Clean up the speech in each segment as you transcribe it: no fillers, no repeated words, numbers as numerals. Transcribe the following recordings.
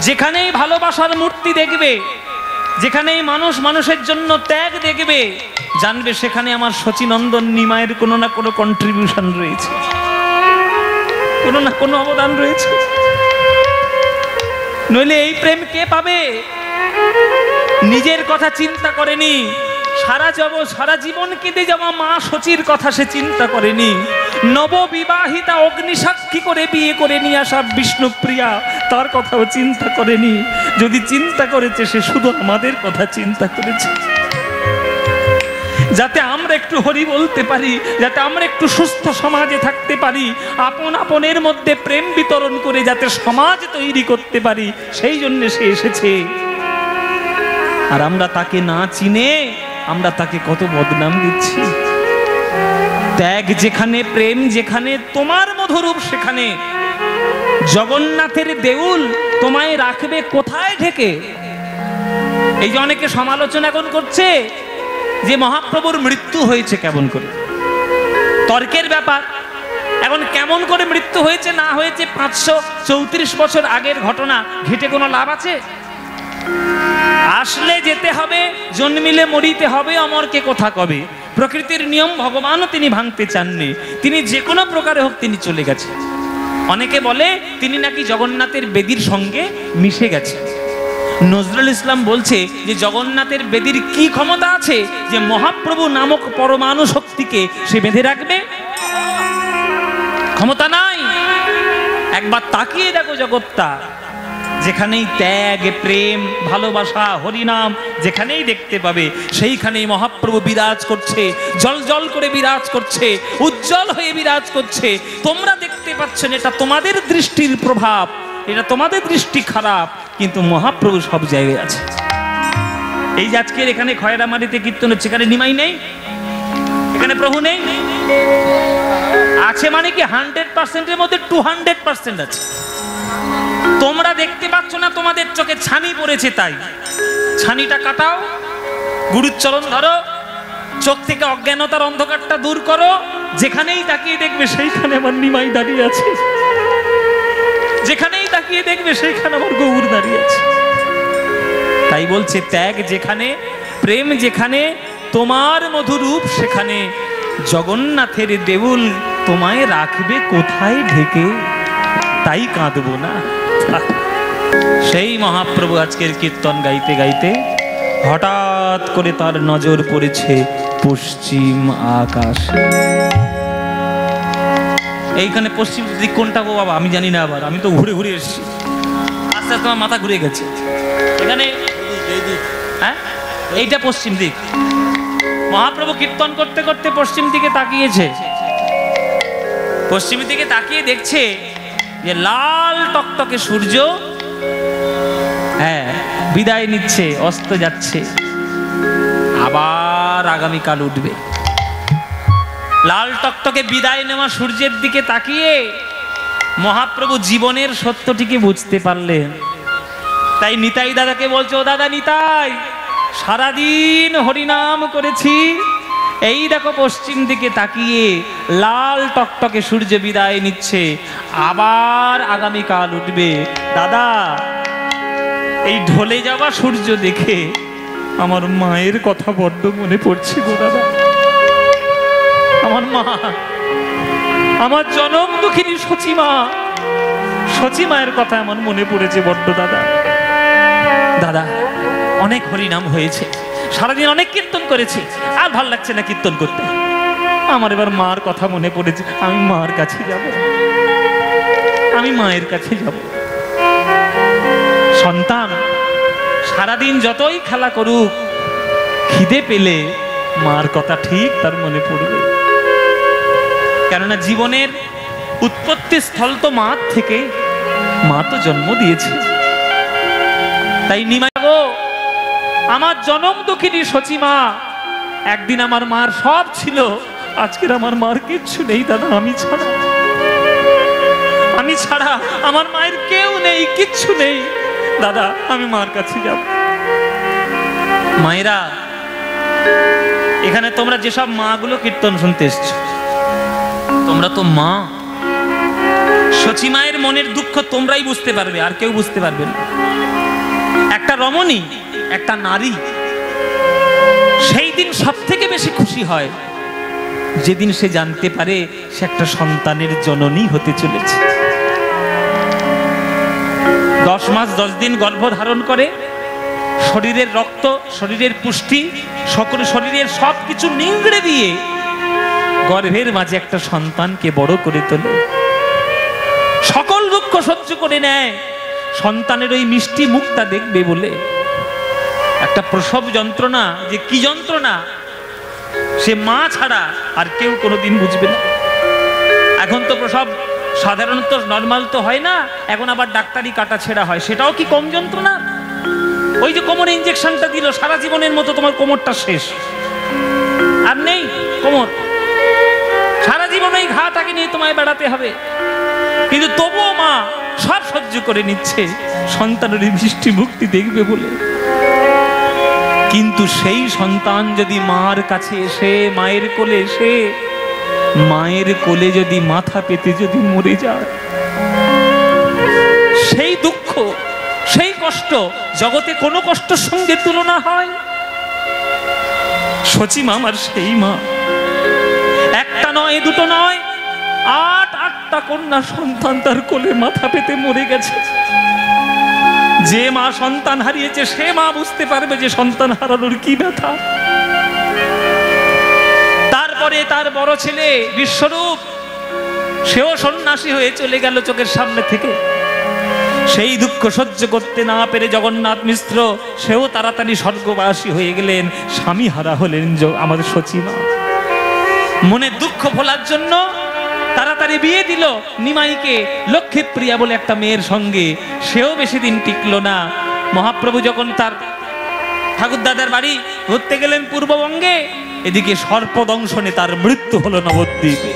যেখানেই ভালোবাসার মূর্তি দেখবে, যেখানেই মানুষ মানুষের জন্য ত্যাগ দেখবে, জানবে সেখানে আমার শচীনন্দন নিমাইয়ের কোনো না কোনো কন্ট্রিবিউশন রয়েছে, কোনো না কোনো অবদান রয়েছে। নইলে এই প্রেম কে পাবে? নিজের কথা চিন্তা করেনি, সারা জীবন কেঁদে যাওয়া মা শচীর কথা সে চিন্তা করেনি, নববিবাহিতা অগ্নিসাক্ষী করে বিয়ে করে নিয়ে আসা বিষ্ণুপ্রিয়া তার কথাও চিন্তা করেনি। যদি চিন্তা করেছে সে শুধু আমাদের কথা চিন্তা করেছে, যাতে আমরা একটু হরি বলতে পারি, যাতে আমরা একটু সুস্থ সমাজে থাকতে পারি, আপন আপনের মধ্যে প্রেম বিতরণ করে যাতে সমাজ তৈরি করতে পারি, সেই জন্য সে এসেছে। আর আমরা তাকে না চিনে আমরা তাকে কত বদনাম দিচ্ছি। ত্যাগ যেখানে, প্রেম যেখানে, তোমার মধুরূপ সেখানে। জগন্নাথের দেউল তোমায় রাখবে কোথায় ঢেকে? এই যে অনেকে সমালোচনা এখন করছে যে মহাপ্রভুর মৃত্যু হয়েছে কেমন করে, তর্কের ব্যাপার। এখন কেমন করে মৃত্যু হয়েছে না হয়েছে 534 বছর আগের ঘটনা ঘেটে কোনো লাভ আছে? আসলে যেতে হবে, জন্মিলে মরিতে হবে, অমরকে কথা কবে। প্রকৃতির নিয়ম ভগবানও তিনি ভাঙতে চাননি, তিনি যে কোনো প্রকারে হোক তিনি চলে গেছেন। অনেকে বলে তিনি নাকি জগন্নাথের বেদির সঙ্গে মিশে গেছে। নজরুল ইসলাম বলছে যে জগন্নাথের বেদির কি ক্ষমতা আছে যে মহাপ্রভু নামক পরমাণু শক্তিকে সে বেঁধে রাখবে? ক্ষমতা নাই। একবার তাকিয়ে দেখো জগৎটা, যেখানেই ত্যাগ, প্রেম, ভালোবাসা, হরিনাম যেখানেই দেখতে পাবে সেইখানেই মহাপ্রভু বিরাজ করছে, জল জল করে বিরাজ করছে, উজ্জ্বল হয়ে বিরাজ করছে। তোমরা দেখতে পাচ্ছেন, এটা তোমাদের দৃষ্টির প্রভাব, এটা তোমাদের দৃষ্টি খারাপ, কিন্তু মহাপ্রভু সব জায়গায় আছে। এই যে আজকের এখানে খয়রামারিতে কীর্তন হচ্ছে, এখানে নিমাই নেই, এখানে প্রভু নেই, আছে মানে কি 100%-এর মধ্যে 200% আছে। তোমরা দেখতে পাচ্ছ না, তোমাদের চোখে ছানি পড়েছে, তাই ছানিটা কাটাও, গুরুর চরণ ধরো, চোখ থেকে অজ্ঞানতার অন্ধকারটা দূর করো। যেখানেই তাকিয়ে দেখবে সেইখানে আমার নিমাই দাঁড়িয়ে আছে, যেখানেই তাকিয়ে দেখবে সেইখানে আমার গৌর দাঁড়িয়ে আছে। তাই বলছে ত্যাগ যেখানে, প্রেম যেখানে, তোমার মধুরূপ সেখানে। জগন্নাথের দেউল তোমায় রাখবে কোথায় ঢেকে? তাই কাঁদবো না। সেই মহাপ্রভু আজকের কীর্তন গাইতে গাইতে হঠাৎ করে তার নজর পড়েছে পশ্চিম আকাশে। এইখানে পশ্চিম দিক কোনটা গো বাবা আমি জানি না, আবার আমি তো ঘুরে ঘুরে এসেছি, আস্তে আস্তে আমার মাথা ঘুরে গেছে। এখানে হ্যাঁ, এইটা পশ্চিম দিক। মহাপ্রভু কীর্তন করতে করতে পশ্চিম দিকে তাকিয়েছে, পশ্চিম দিকে তাকিয়ে দেখছে যে লাল টকটকে সূর্য হ্যাঁ বিদায় নিচ্ছে, অস্ত যাচ্ছে, আবার আগামীকাল উঠবে। লাল টকটকে বিদায় নেওয়া সূর্যের দিকে তাকিয়ে মহাপ্রভু জীবনের সত্যটিকে বুঝতে পারলেন। তাই নিতাই দাদাকে বলছে, ও দাদা নিতাই, সারাদিন হরিনাম করেছি, এই দেখো পশ্চিম দিকে তাকিয়ে লাল টকটকে সূর্য বিদায় নিচ্ছে, আবার আগামীকাল উঠবে। দাদা, এই ঢলে যাওয়া সূর্য দেখে আমার মায়ের কথা বড্ড মনে পড়ছে গো দাদা। আমার মা, আমার জনম দুঃখিনী সচিমা, সচিমায়ের কথা আমার মনে পড়েছে বড্ড দাদা। দাদা, অনেক হরিনাম হয়েছে, সারাদিন অনেক কীর্তন করেছি, আর ভাল লাগছে না কীর্তন করতে। আমার এবার মার কথা মনে পড়েছে, আমি মার কাছে যাব, আমি মায়ের কাছে যাব। সন্তান সারাদিন যতই খেলা করুক, খিদে পেলে মার কথা ঠিক তার মনে পড়বে। কেননা জীবনের উৎপত্তি স্থল তো মা থেকে, মা তো জন্ম দিয়েছে। তাই নিমাই গো, আমার জনম দুঃখিনী সচিমা, একদিন আমার মার সব ছিল, আজকের আমার মার কিচ্ছু নেই দাদা। আমি ছাড়া আমার মায়ের কেউ নেই, কিচ্ছু নেই। দাদা, আমি মার কাছে যাব। মায়েরা, এখানে তোমরা যেসব মা গুলো কীর্তন শুনতে এসছো, তোমরা তো মা। শচী মায়ের মনের দুঃখ তোমরাই বুঝতে পারবে, আর কেউ বুঝতে পারবে না। একটা রমণী, একটা নারী সেই দিন সব থেকে বেশি খুশি হয় যেদিন সে জানতে পারে সে একটা সন্তানের জননী হতে চলেছে। 10 মাস 10 দিন গর্ভ ধারণ করে, শরীরের রক্ত, শরীরের পুষ্টি, সকল শরীরের সবকিছু নিংড়ে দিয়ে গর্ভের মাঝে একটা সন্তানকে বড় করে তোলে, সকল দুঃখ সহ্য করে নেয় সন্তানের ওই মিষ্টি মুখটা দেখবে বলে। একটা প্রসব যন্ত্রণা যে কি যন্ত্রণা সে মা ছাড়া আর কেউ কোনোদিন বুঝবে না। এখন তো প্রসব সাধারণত নর্মাল তো হয় না, এখন আবার ডাক্তারি কাটা ছেঁড়া হয়, সেটাও কি কম যন্ত্রণা? ওই যে কোমরে ইঞ্জেকশনটা দিল, সারা জীবনের মতো তোমার কোমরটা শেষ, আর নেই কোমর, সারা জীবন ওই ঘাটাকে নিয়ে তোমায় বেড়াতে হবে। কিন্তু তবুও মা সব সহ্য করে নিচ্ছে সন্তানের মিষ্টি মুক্তি দেখবে বলে। কিন্তু সেই সন্তান যদি মার কাছে এসে, মায়ের কোলে এসে, মায়ের কোলে যদি মাথা পেতে যদি মরে যায়, সেই দুঃখ, সেই কষ্ট জগতে কোনো কষ্টের সঙ্গে তুলনা হয়? শচী মা আমার সেই মা, একটা নয়, দুটো নয়, 8টা কন্যা সন্তান তার কোলে মাথা পেতে মরে গেছে। যে মা সন্তান হারিয়েছে সে মা বুঝতে পারবে যে সন্তান হারানোর কি ব্যথা। তারপরে তার বড় ছেলে বিশ্বরূপ, সেও সন্ন্যাসী হয়ে চলে গেল চোখের সামনে থেকে। সেই দুঃখ সহ্য করতে না পেরে জগন্নাথ মিশ্র সেও তাড়াতাড়ি স্বর্গবাসী হয়ে গেলেন, স্বামী হারা হলেন আমাদের শচী মা। মনে দুঃখ ভোলার জন্য তাড়াতাড়ি বিয়ে দিল নিমাইকে লক্ষ্মীপ্রিয়া বলে একটা মেয়ের সঙ্গে। সেও বেশি দিন টিকলো না। মহাপ্রভু যখন তার ঠাকুরদাদার বাড়ি ঘুরতে গেলেন পূর্ববঙ্গে, এদিকে সর্পদংশনে তার মৃত্যু হলো নবদ্বীপে।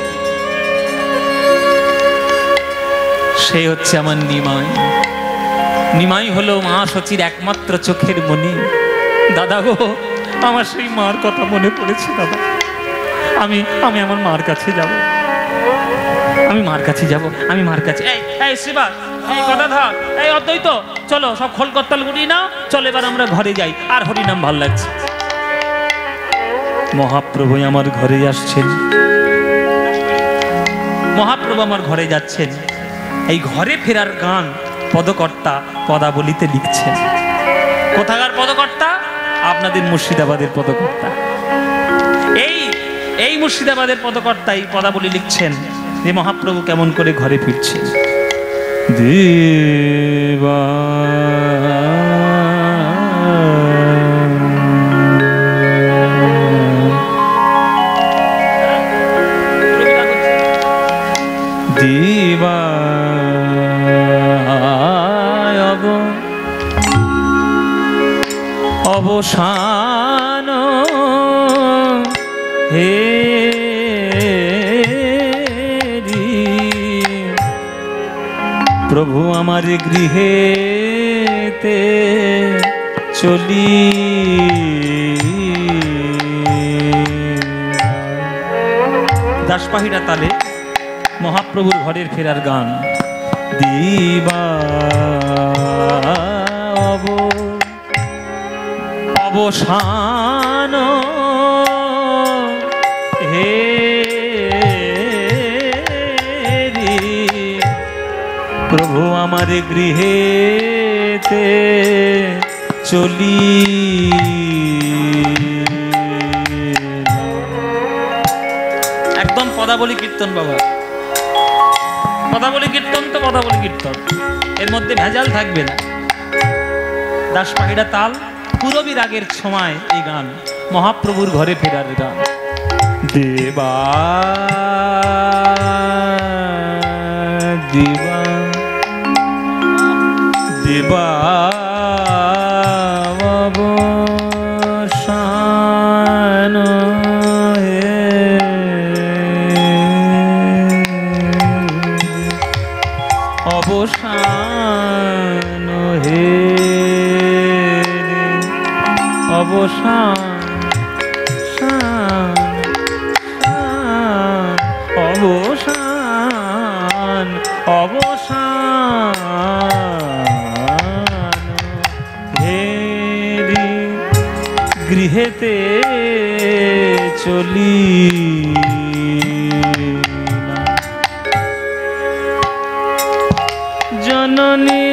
সে হচ্ছে আমার নিমাই। নিমাই হলো মা শচীর একমাত্র চোখের মনি। দাদা গো, আমার সেই মার কথা মনে পড়েছে দাদা। আমি আমার মার কাছে যাব, আমি মার কাছে যাব, আমি মার কাছে। এই শ্রীবাস, এই গদাধর, এই অদ্বৈত, চলো সব খোল করতাল গুড়ি নাও, চলো এবার আমরা ঘরে যাই, আর হরিনাম ভাল লাগছে। মহাপ্রভু আমার ঘরে আসছেন, মহাপ্রভু আমার ঘরে যাচ্ছেন। এই ঘরে ফেরার গান পদকর্তা পদাবলিতে লিখছেন। কোথাকার পদকর্তা? আপনাদের মুর্শিদাবাদের পদকর্তা। এই মুর্শিদাবাদের পদকর্তা এই পদাবলি লিখছেন যে মহাপ্রভু কেমন করে ঘরে ফিরছেন। দেবা দেবা অবসান হে প্রভু আমার গৃহেতে চলি। দাসপাহিরা তালে মহাপ্রভুর ঘরের ফেরার গান। দিবা অবসান হে প্রভু আমার গৃহেতে চলি। একদম পদাবলী কীর্তন বাবা, পদাবলী কীর্তন তো পদাবলী কীর্তন, এর মধ্যে ভেজাল থাকবে না। দাসপাহিরা তাল, পুরবী রাগের সময় এই গান, মহাপ্রভুর ঘরে ফেরার গান। দেবা দেবা দেবা অবসান হে অবসান হে অবসান অবসান অবসান গৃহেতে চলি জননী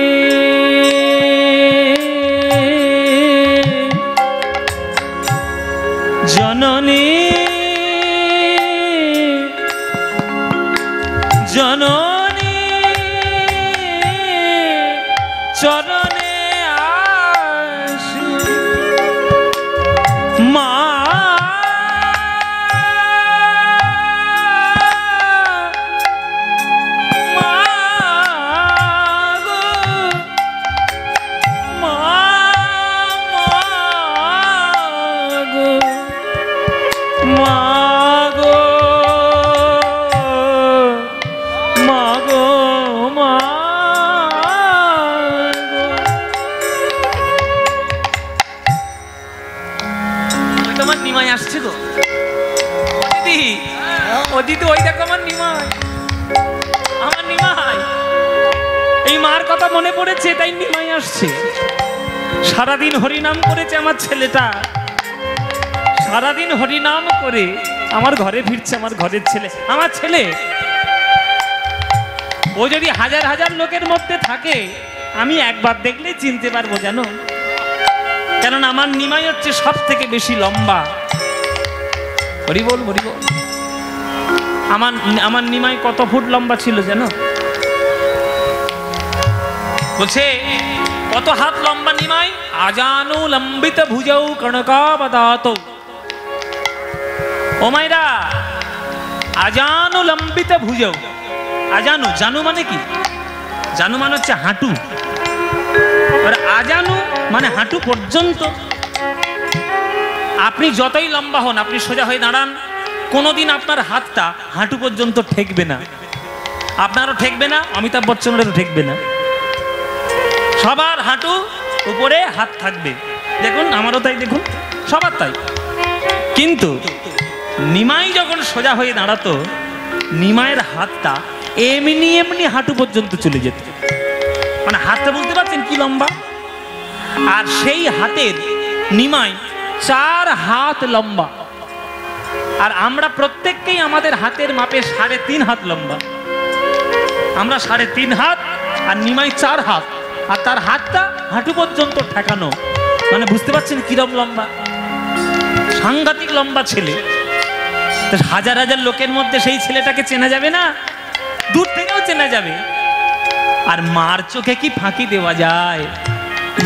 জননী জননী চরণে আসি মা ওই দেখো আমার নিমাই, আমার নিমাই। এই মার কথা মনে পড়েছে তাই নিমাই আসছে। সারাদিন হরিনাম করেছে আমার ছেলেটা, সারাদিন হরিনাম করে আমার ঘরে ফিরছে। আমার ঘরের ছেলে, আমার ছেলে। ও যদি হাজার হাজার লোকের মধ্যে থাকে আমি একবার দেখলেই চিনতে পারবো জানো, কারণ আমার নিমাই হচ্ছে সব থেকে বেশি লম্বা। হরি বল হরি বল। আমার নিমাই কত ফুট লম্বা ছিল জানো? বলছে কত হাত লম্বা নিমাই? আজানু লম্বিত ভুজৌ কণকাবদাত। ও মাইরা, আজানু লম্বিত ভুজৌ। আজানু, জানু মানে কি? জানু মানে হচ্ছে হাঁটু, আর আজানু মানে হাঁটু পর্যন্ত। আপনি যতই লম্বা হন, আপনি সোজা হয়ে দাঁড়ান, কোনোদিন আপনার হাতটা হাঁটু পর্যন্ত ঠেকবে না। আপনারও ঠেকবে না, অমিতাভ বচ্চনেরও ঠেকবে না। সবার হাঁটু উপরে হাত থাকবে। দেখুন আমারও তাই, দেখুন সবার তাই। কিন্তু নিমাই যখন সোজা হয়ে দাঁড়াতো, নিমাইয়ের হাতটা এমনি এমনি হাঁটু পর্যন্ত চলে যেত। মানে হাতটা বুঝতে পারছেন কি লম্বা? আর সেই হাতের নিমাই 4 হাত লম্বা। আর আমরা প্রত্যেককেই আমাদের হাতের মাপে 3.5 হাত লম্বা। আমরা 3.5 হাত, আর নিমাই 4 হাত, আর তার হাতটা হাঁটু পর্যন্ত ঠেকানো। মানে বুঝতে পারছেন কিরম লম্বা? সাংঘাতিক লম্বা ছেলে। হাজার হাজার লোকের মধ্যে সেই ছেলেটাকে চেনা যাবে না? দূর থেকেও চেনা যাবে। আর মার চোখে কি ফাঁকি দেওয়া যায়?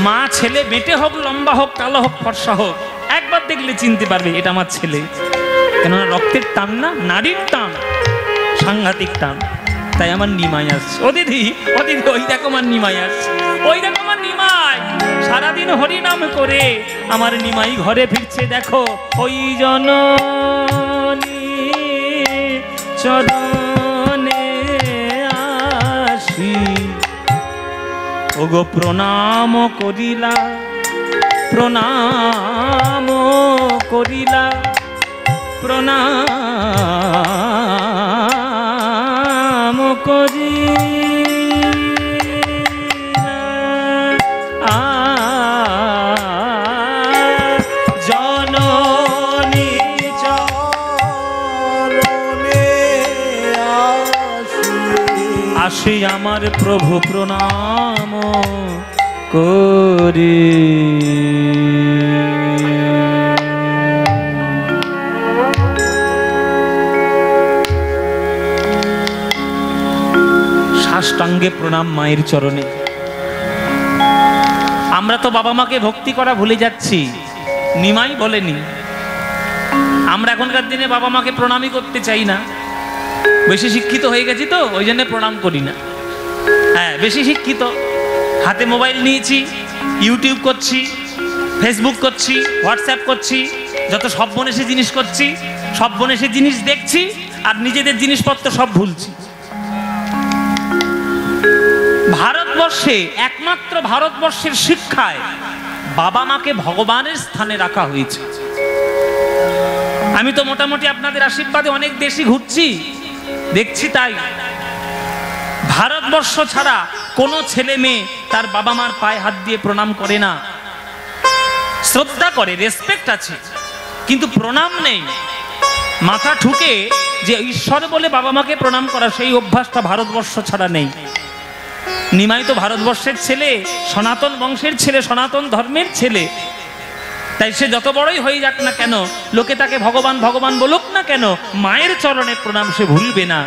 মা ছেলে বেটে হোক, লম্বা হোক, কালো হোক, ফর্সা হোক, একবার দেখলে চিনতে পারবে এটা আমার ছেলে। কেননা রক্তের টান না, নারীর টান, সাংঘাতিক টান। তাই আমার নিমাই আসছে। ও দিদি, ও দিদি, ওই দেখো আমার নিমাই আসছে, ওই দেখো আমার নিমাই। সারাদিন হরিনাম করে আমার নিমাই ঘরে ফিরছে। দেখো ওই জননী চরণে আসি ওগো প্রণাম করিলা, প্রণাম করিলা, প্রণাম করিলা। জননী চরণে আসি আমার প্রভু প্রণাম করি। সাষ্টাঙ্গে প্রণাম মায়ের চরণে। আমরা তো বাবা মাকে ভক্তি করা ভুলে যাচ্ছি, নিমাই বলেনি। আমরা এখনকার দিনে বাবা মাকে প্রণামই করতে চাই না। বেশি শিক্ষিত হয়ে গেছি তো ওই জন্য প্রণাম করি না। হ্যাঁ, বেশি শিক্ষিত, হাতে মোবাইল নিয়েছি, ইউটিউব করছি, ফেসবুক করছি, হোয়াটসঅ্যাপ করছি, যত সব্বনেশে জিনিস করছি, সব্বনেশে জিনিস দেখছি, আর নিজেদের জিনিসপত্র সব ভুলছি। ভারতবর্ষে, একমাত্র ভারতবর্ষের শিক্ষায় বাবা মাকে ভগবানের স্থানে রাখা হয়েছে। আমি তো মোটামুটি আপনাদের আশীর্বাদে অনেক দেশই ঘুরছি, দেখছি তাই ভারতবর্ষ ছাড়া কোনো ছেলে মেয়ে তার বাবা মার পায়ে হাত দিয়ে প্রণাম করে না। শ্রদ্ধা করে, রেসপেক্ট আছে, কিন্তু প্রণাম নেই। মাথা ঠুকে যে ঈশ্বর বলে বাবা মাকে প্রণাম করা, সেই অভ্যাসটা ভারতবর্ষ ছাড়া নেই। নিমাই তো ভারতবর্ষের ছেলে, সনাতন বংশের ছেলে, সনাতন ধর্মের ছেলে। তাই সে যত বড়ই হয়ে যাক না কেন, লোকে তাকে ভগবান ভগবান বলুক না কেন, মায়ের চরণে প্রণাম সে ভুলবে না।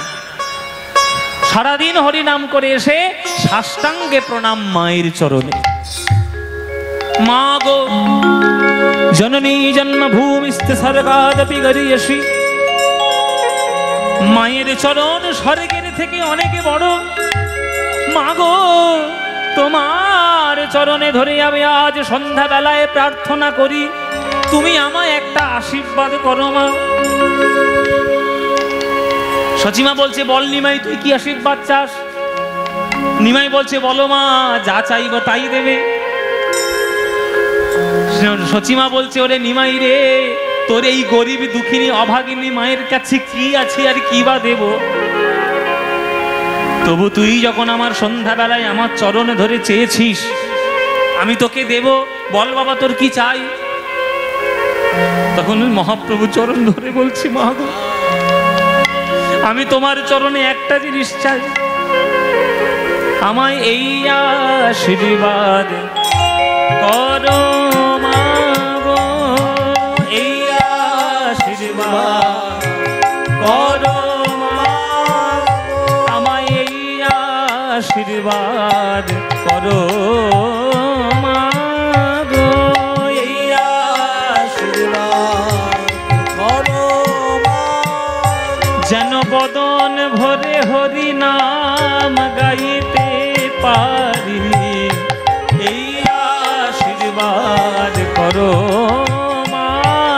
সারাদিন হরি নাম করে এসে সাষ্টাঙ্গে প্রণাম মায়ের চরণে। মা গো জননী জন্মভূমিস্তে স্বর্গাদপি গরীয়সী। মায়ের চরণ স্বর্গের থেকে অনেক বড়। মা গো তোমার চরণে ধরে আমি আজ সন্ধ্যা বেলায় প্রার্থনা করি, তুমি আমায় একটা আশীর্বাদ করো মা। সচিমা বলছে, বল নিমাই তুই কি আশীর্বাদ চাস? নিমাই বলছে, বলো মা, যা চাইব তাই দেবে। সচিমা বলছে, ওরে নিমাই রে, তোর এই গরিব দুঃখিনী অভাগিনী মায়ের কাছে কি আছে আর কি বা দেব? তবু তুই যখন আমার সন্ধ্যাবেলায় আমার চরণে ধরে চেয়েছিস, আমি তোকে দেব, বল বাবা তোর কি চাই? তখন মহাপ্রভু চরণ ধরে বলছি, মা গো আমি তোমার চরণে একটা জিনিস চাই, আমায় এই আশীর্বাদ করো মা গো, এই আশীর্বাদ করো মা, আমায় এই আশীর্বাদ করো মা গো, এই আশীর্বাদ করো মা, যেন বদন ভরে হরি নাম গাইতে পারি, এই আশীর্বাদ করো মা।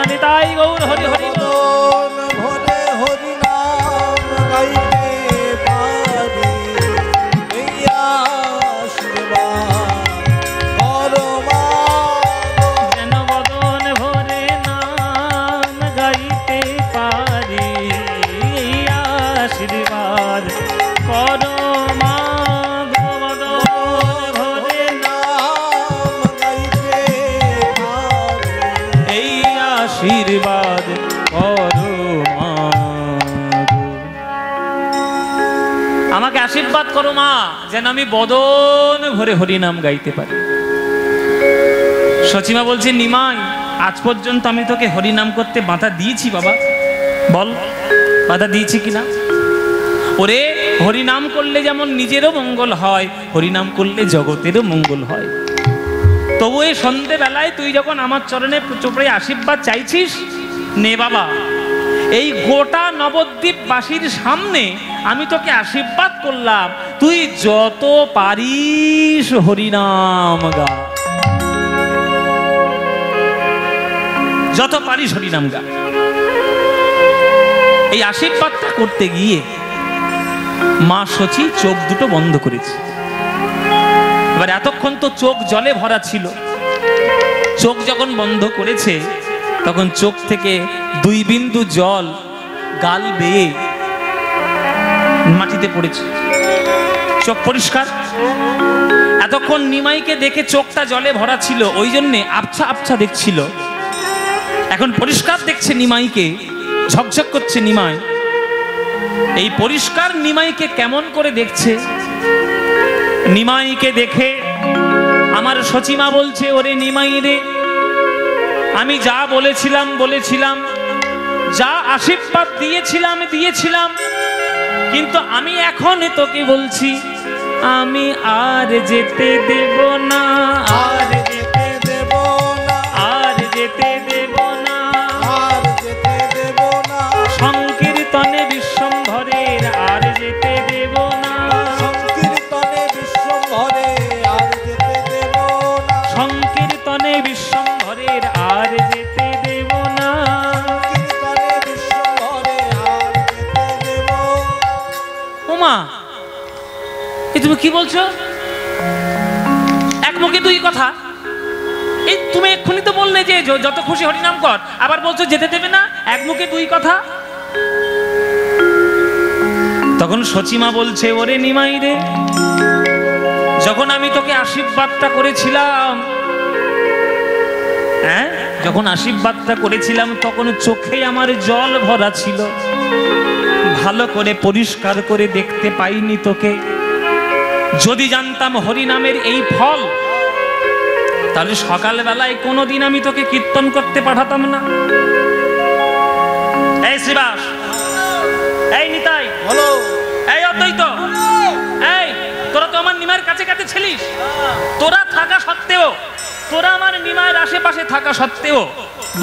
নিতাই গৌর হরি হরি। বদন ভরে হরি নাম গাইতে পারি, এই আশীর্বাদ করো মা, যেন বদন ভরে নাম গাইতে পারি, এই আশীর্বাদ করো মা গো, বদন ভরে নাম গাইতে পারি, এই আশীর্বাদ করো মা গো। আমাকে আশীর্বাদ করো মা, যেন আমি বদন ভরে হরিনাম গাইতে পারি। সচিমা বলছে, নিমাই আজ পর্যন্ত আমি তোকে হরিনাম করতে বাধা দিয়েছি বাবা? বল বাধা দিয়েছি কিনা? ওরে হরিনাম করলে যেমন নিজেরও মঙ্গল হয়, হরিনাম করলে জগতেরও মঙ্গল হয়। তবু এই সন্ধেবেলায় তুই যখন আমার চরণে চোপড়ে আশীর্বাদ চাইছিস, নে বাবা, এই গোটা নবদ্বীপবাসীর সামনে আমি তোকে আশীর্বাদ করলাম, তুই যত পারিস হরিনাম গা, যত পারিস হরিনাম গা। এই আশীর্বাদটা করতে গিয়ে মা সচি চোখ দুটো বন্ধ করেছে। এবার এতক্ষণ তো চোখ জলে ভরা ছিল, চোখ যখন বন্ধ করেছে তখন চোখ থেকে 2 বিন্দু জল গাল বেয়ে মাটিতে পড়েছে, চোখ পরিষ্কার। এতক্ষণ নিমাইকে দেখে চোখটা জলে ভরা ছিল, ওই জন্যে আবছা আবছা দেখছিল। এখন পরিষ্কার দেখছে নিমাইকে, ঝকঝক করছে নিমাই। এই পরিষ্কার নিমাইকে কেমন করে দেখছে? নিমাইকে দেখে আমার সচিমা বলছে, ওরে নিমাই রে, আমি যা বলেছিলাম, যা আশীর্বাদ দিয়েছিলাম, কিন্তু আমি এখন তোকে বলছি, আমি আর যেতে দেব না, আর যেতে দেব না, আর যেতে দেব না, আর যেতে দেব না, সংকীর্তনে বিশ্বম্ভরের আর যেতে দেব না, সংকীর্তনে বিশ্বম্ভরে আর যেতে দেব না, সংকীর্তনে বিশ্বম্ভরের আর যেতে দেব না। সংকীর্তনে বিশ্বম্ভরে আর যেতে দেব। ওমা, এ তুমি কি বলছো? এক মুখে দুই কথা। এই তুমি এক্ষুনি তো বললে যে যত খুশি হরিনাম কর, আবার বলছো যেতে দেবে না, এক মুখে দুই কথা। তখন সচিমা বলছে, ওরে নিমাই রে, যখন আমি তোকে আশীর্বাদটা করেছিলাম হ্যাঁ, যখন আশীর্বাদটা করেছিলাম তখন চোখে আমার জল ভরা ছিল, ভালো করে পরিষ্কার করে দেখতে পাইনি তোকে। যদি জানতাম হরিনামের এই ফল, তাহলে সকালবেলায় কোনোদিন আমি তোকে কীর্তন করতে পাঠাতাম না। এই শ্রীবাস, এই নিতাই, বলো। এই অদ্বৈত, এই তোরা তো আমার নিমায়ের কাছে কাছে ছিলিস, তোরা থাকা সত্ত্বেও, তোরা আমার নিমায়ের আশেপাশে থাকা সত্ত্বেও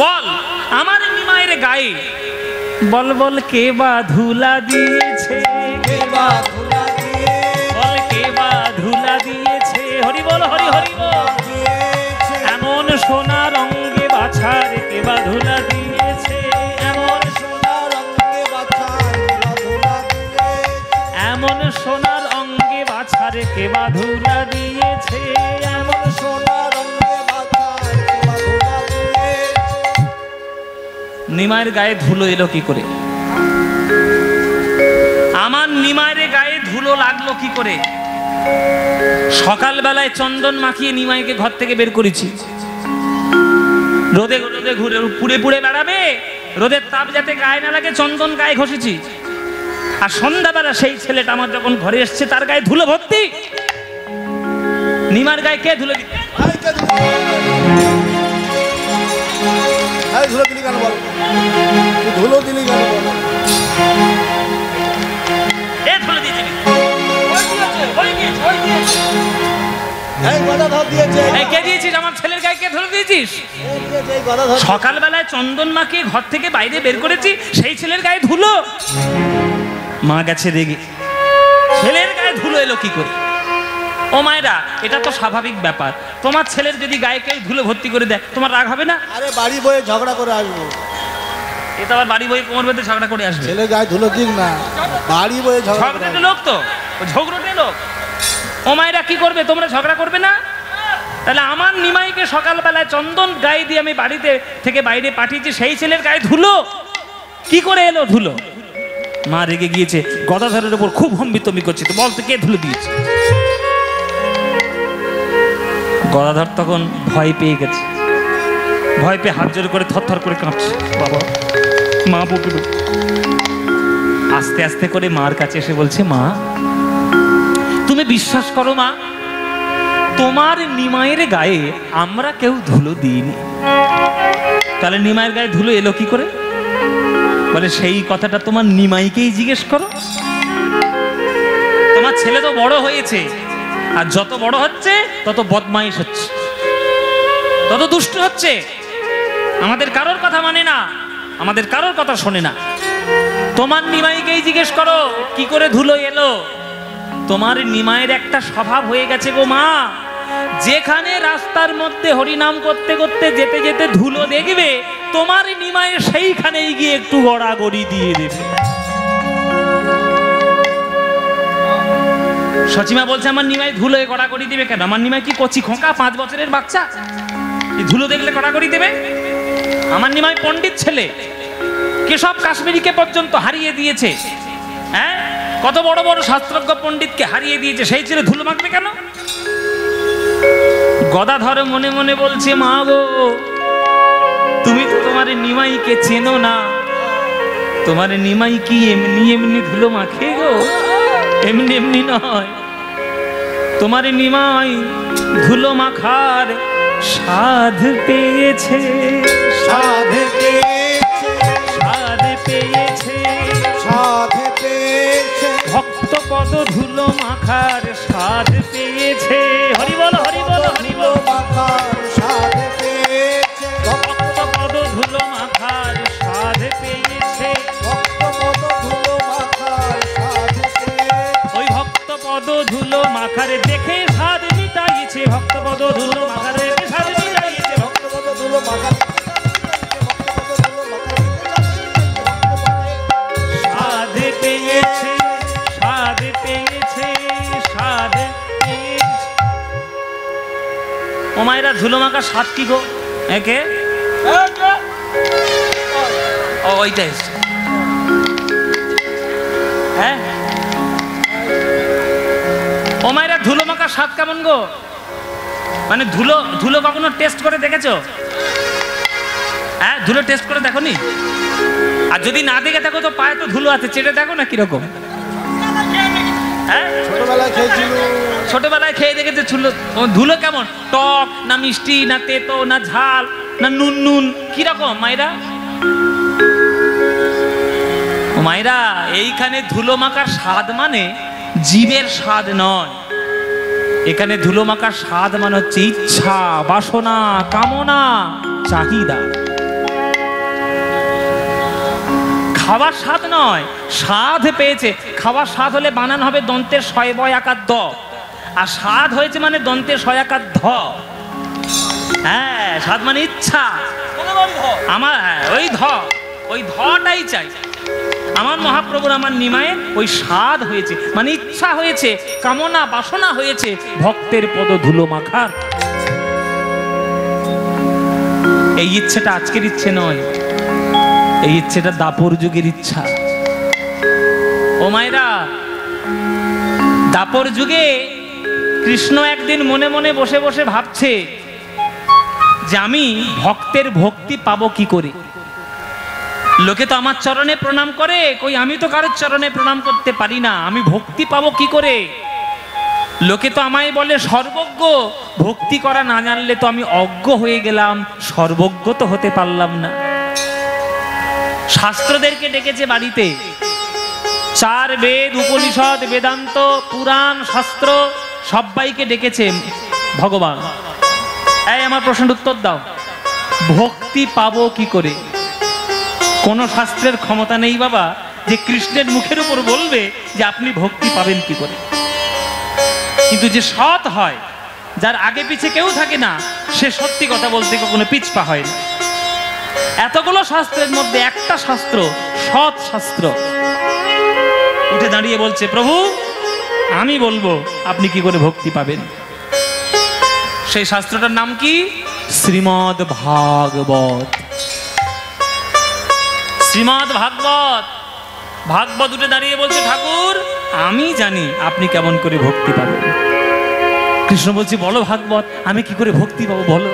বল, আমার নিমায়ের গায়ে বল বল কে বা ধুলা দিয়েছে, কে বা ধুলা দিয়ে বল কে বা ধুলা দিয়েছে, হরি বল হরি হরি বল। দিয়েছে, এমন সোনার অঙ্গে বাছার কে বা ধুলা দিয়েছে, এমন সোনার রঙে বাছার কে বা ধুলা দিয়েছে, এমন সোনার অঙ্গে বাছার কে বা ধুলা দিয়েছে, এমন সোনার রঙে বাছার কে বা ধুলা দিয়েছে। নিমায়ের গায়ে ধুলো এলো কি করে? আমার নিমায়ের গায়ে ধুলো লাগলো কি করে? সকালবেলায় চন্দন মাখিয়ে নিমাইকে ঘর থেকে বের করেছি, রোদে রোদে ঘুরে পুড়ে পুড়ে বেড়াবে, রোদের তাপ যাতে গায়ে না লাগে চন্দন গায়ে ঘষেছি। আর সন্ধ্যাবেলা সেই ছেলেটা আমার যখন ঘরে এসছে তার গায়ে ধুলো ভর্তি। নিমার গায়ে কে ধুলো দিতে? এই কে ধুলো? এই ধুলো দিলি কেন বল? তুই ধুলো দিলি কেন বল? এ ধুলো দিয়েছে, ওই দিয়েছে। এই গদাধর দিয়েছে, এই কে দিয়েছিস? আমার ছেলের গায়ে কে ধুলো দিয়েছিস? এই দিয়েছে, এই গদাধর। সকালবেলায় চন্দন মাখিয়ে ঘর থেকে বাইরে বের করেছি, সেই ছেলের গায়ে ধুলো। মা গেছে রেগে, ছেলের গায়ে ধুলো এলো কি করে? ও মায়েরা, এটা তো স্বাভাবিক ব্যাপার। তোমার ছেলের যদি গায়ে কেউ ধুলো ভর্তি করে দেয়, তোমার রাগ হবে না? আরে বাড়ি বয়ে ঝগড়া করে আসবো। এটা আবার বাড়ি বই কোমর বেঁধে ঝগড়া করে আসবে? ছেলে গায়ে ধুলো দিক না, বাড়ি বয়ে ঝগড়া করে ঝগড়াটে আসবে। লোক তো, ঝগড়াটে লোক। ও মায়েরা কি করবে? তোমরা ঝগড়া করবে না? তাহলে আমার নিমাইকে সকালবেলায় চন্দন গায়ে দিয়ে আমি বাড়িতে থেকে বাইরে পাঠিয়েছি, সেই ছেলের গায়ে ধুলো কি করে এলো ধুলো? মা রেগে গিয়েছে, গদাধরের উপর খুব হম্বিতম্বি করছে, তো বলতে কে ধুলো দিয়েছে? গদাধর তখন ভয় পেয়ে গেছে, ভয় পেয়ে হাত জোর করে থরথর করে কাঁপছে। বাবা, মা বকুল আস্তে আস্তে করে মার কাছে এসে বলছে, মা তুমি বিশ্বাস করো মা, তোমার নিমায়ের গায়ে আমরা কেউ ধুলো দিইনি। তাহলে নিমায়ের গায়ে ধুলো এলো কি করে? বলে সেই কথাটা তোমার নিমাইকেই জিজ্ঞেস করো। তোমার ছেলে তো বড় হয়েছে, আর যত বড় হচ্ছে তত বদমাইশ হচ্ছে, তত দুষ্ট হচ্ছে, আমাদের কারোর কথা মানে না, আমাদের কারোর কথা শোনে না। তোমার নিমাইকেই জিজ্ঞেস করো কি করে ধুলো এলো। তোমার নিমায়ের একটা স্বভাব হয়ে গেছে গো মা, যেখানে রাস্তার মধ্যে হরিনাম করতে করতে যেতে যেতে ধুলো দেখবে, তোমার নিমায়ের সেইখানেই গিয়ে একটু গড়াগড়ি দিয়ে দেবে। সচিমা বলছে, আমার নিমাই ধুলোয় গড়াগড়ি দিবে কেন? আমার নিমাই কি কচি খোকা, 5 বছরের বাচ্চা? এই ধুলো দেখলে গড়াগড়ি দেবে? আমার নিমাই পণ্ডিত ছেলে, কেশব কাশ্মীরিকে পর্যন্ত হারিয়ে দিয়েছে। হ্যাঁ, কত বড় বড় শাস্ত্রজ্ঞ পণ্ডিতকে হারিয়ে দিয়েছে, সেই ছেলে ধুলো মাখবে কেন? গদাধর মনে মনে বলছে, মা গো, তুমি তো তোমার নিমাইকে চেনো না। তোমার নিমাই কি এমনি এমনি ধুলো মাখে গো? এমনি এমনি নয়, তোমার নিমাই ধুলো মাখার সাধ পেয়েছে, সাধ পেয়েছে, সাধ পেয়েছে, সাধ পেয়েছে, ভক্ত পদ ধুলো মাখার সাধ পেয়েছে। হরি বল হরি বল হরি ধুলো বল। মাখার সাধ পেয়েছে, ভক্ত পদ ধুলো মাখার সাধ পেয়েছে, ভক্ত পদ ধুলো মাখার সাধ পেয়েছে, ওই ভক্ত পদ ধুলো মাখার দেখে সাধ মিটাইছে, ভক্ত পদ ধুলো মাখার দেখে সাধ মিটাইছে, ভক্ত পদ ধুলো মাখার সাধ পেয়েছে, সাধ পেয়েছে, সাধ পেয়েছে। ও মায়েরা, ধুলো মাখার স্বাদ কি গো? একে ও ওইটাই, হ্যাঁ। ও মায়েরা, ধুলো মাখার স্বাদ কেমন গো? মানে ধুলো ধুলো কখনো টেস্ট করে দেখেছো? হ্যাঁ, ধুলো টেস্ট করে দেখো নি? আর যদি না দেখে দেখো তো পায়ে তো ধুলো আছে, চেটে দেখো না কিরকম। হ্যাঁ, ছোটবেলায় খেয়েছিল। ছোটবেলায় খেয়ে দেখেছে ধুলো কেমন, টক না মিষ্টি না তেতো না ঝাল না নুন নুন কিরকম মায়েরা? মায়েরা, এইখানে ধুলো মাখার স্বাদ মানে জীবের স্বাদ নয়। এখানে ধুলো মাখার স্বাদ মানে হচ্ছে ইচ্ছা, বাসনা, কামনা, চাহিদা। খাওয়ার স্বাদ নয়, স্বাদ পেয়েছে। খাওয়ার স্বাদ হলে বানান হবে দন্তের শয় বয় আকার দ, আর স্বাদ হয়েছে মানে দন্তের শয় আকার ধ। হ্যাঁ, স্বাদ মানে ইচ্ছা। আমার ওই ধটাই চাই। আমার মহাপ্রভুর আমার নিমায়ে ওই স্বাদ হয়েছে মানে ইচ্ছা হয়েছে, কামনা বাসনা হয়েছে ভক্তের পদ ধুলো মাখার। এই ইচ্ছেটা আজকের ইচ্ছে নয়, এই ইচ্ছেটা দাপর যুগের ইচ্ছা। ও মায়েরা, দাপর যুগে কৃষ্ণ একদিন মনে মনে বসে বসে ভাবছে যে আমি ভক্তের ভক্তি পাবো কি করে। লোকে তো আমার চরণে প্রণাম করে, কই আমি তো কারোর চরণে প্রণাম করতে পারি না, আমি ভক্তি পাবো কি করে? লোকে তো আমায় বলে সর্বজ্ঞ, ভক্তি করা না জানলে তো আমি অজ্ঞ হয়ে গেলাম, সর্বজ্ঞ তো হতে পারলাম না। শাস্ত্রদেরকে ডেকেছে বাড়িতে, 4 বেদ, উপনিষদ, বেদান্ত, পুরাণ, শাস্ত্র সবাইকে ডেকেছে ভগবান। এই আমার প্রশ্নের উত্তর দাও, ভক্তি পাবো কি করে? কোন শাস্ত্রের ক্ষমতা নেই বাবা যে কৃষ্ণের মুখের উপর বলবে যে আপনি ভক্তি পাবেন কি করে। কিন্তু যে সৎ হয়, যার আগে পিছে কেউ থাকে না, সে সত্যি কথা বলতে কখনো পিছপা হয় না। এতগুলো শাস্ত্রের মধ্যে একটা শাস্ত্র, সৎ শাস্ত্র, উঠে দাঁড়িয়ে বলছে প্রভু আমি বলবো আপনি কি করে ভক্তি পাবেন। সেই শাস্ত্রটার নাম কি? শ্রীমদ্ ভাগবত। শ্রীমদ্ ভাগবত। ভাগবত উঠে দাঁড়িয়ে বলছে ঠাকুর আমি জানি আপনি কেমন করে ভক্তি পাবেন। কৃষ্ণ বলছে বলো ভাগবত, আমি কি করে ভক্তি পাবো বলো।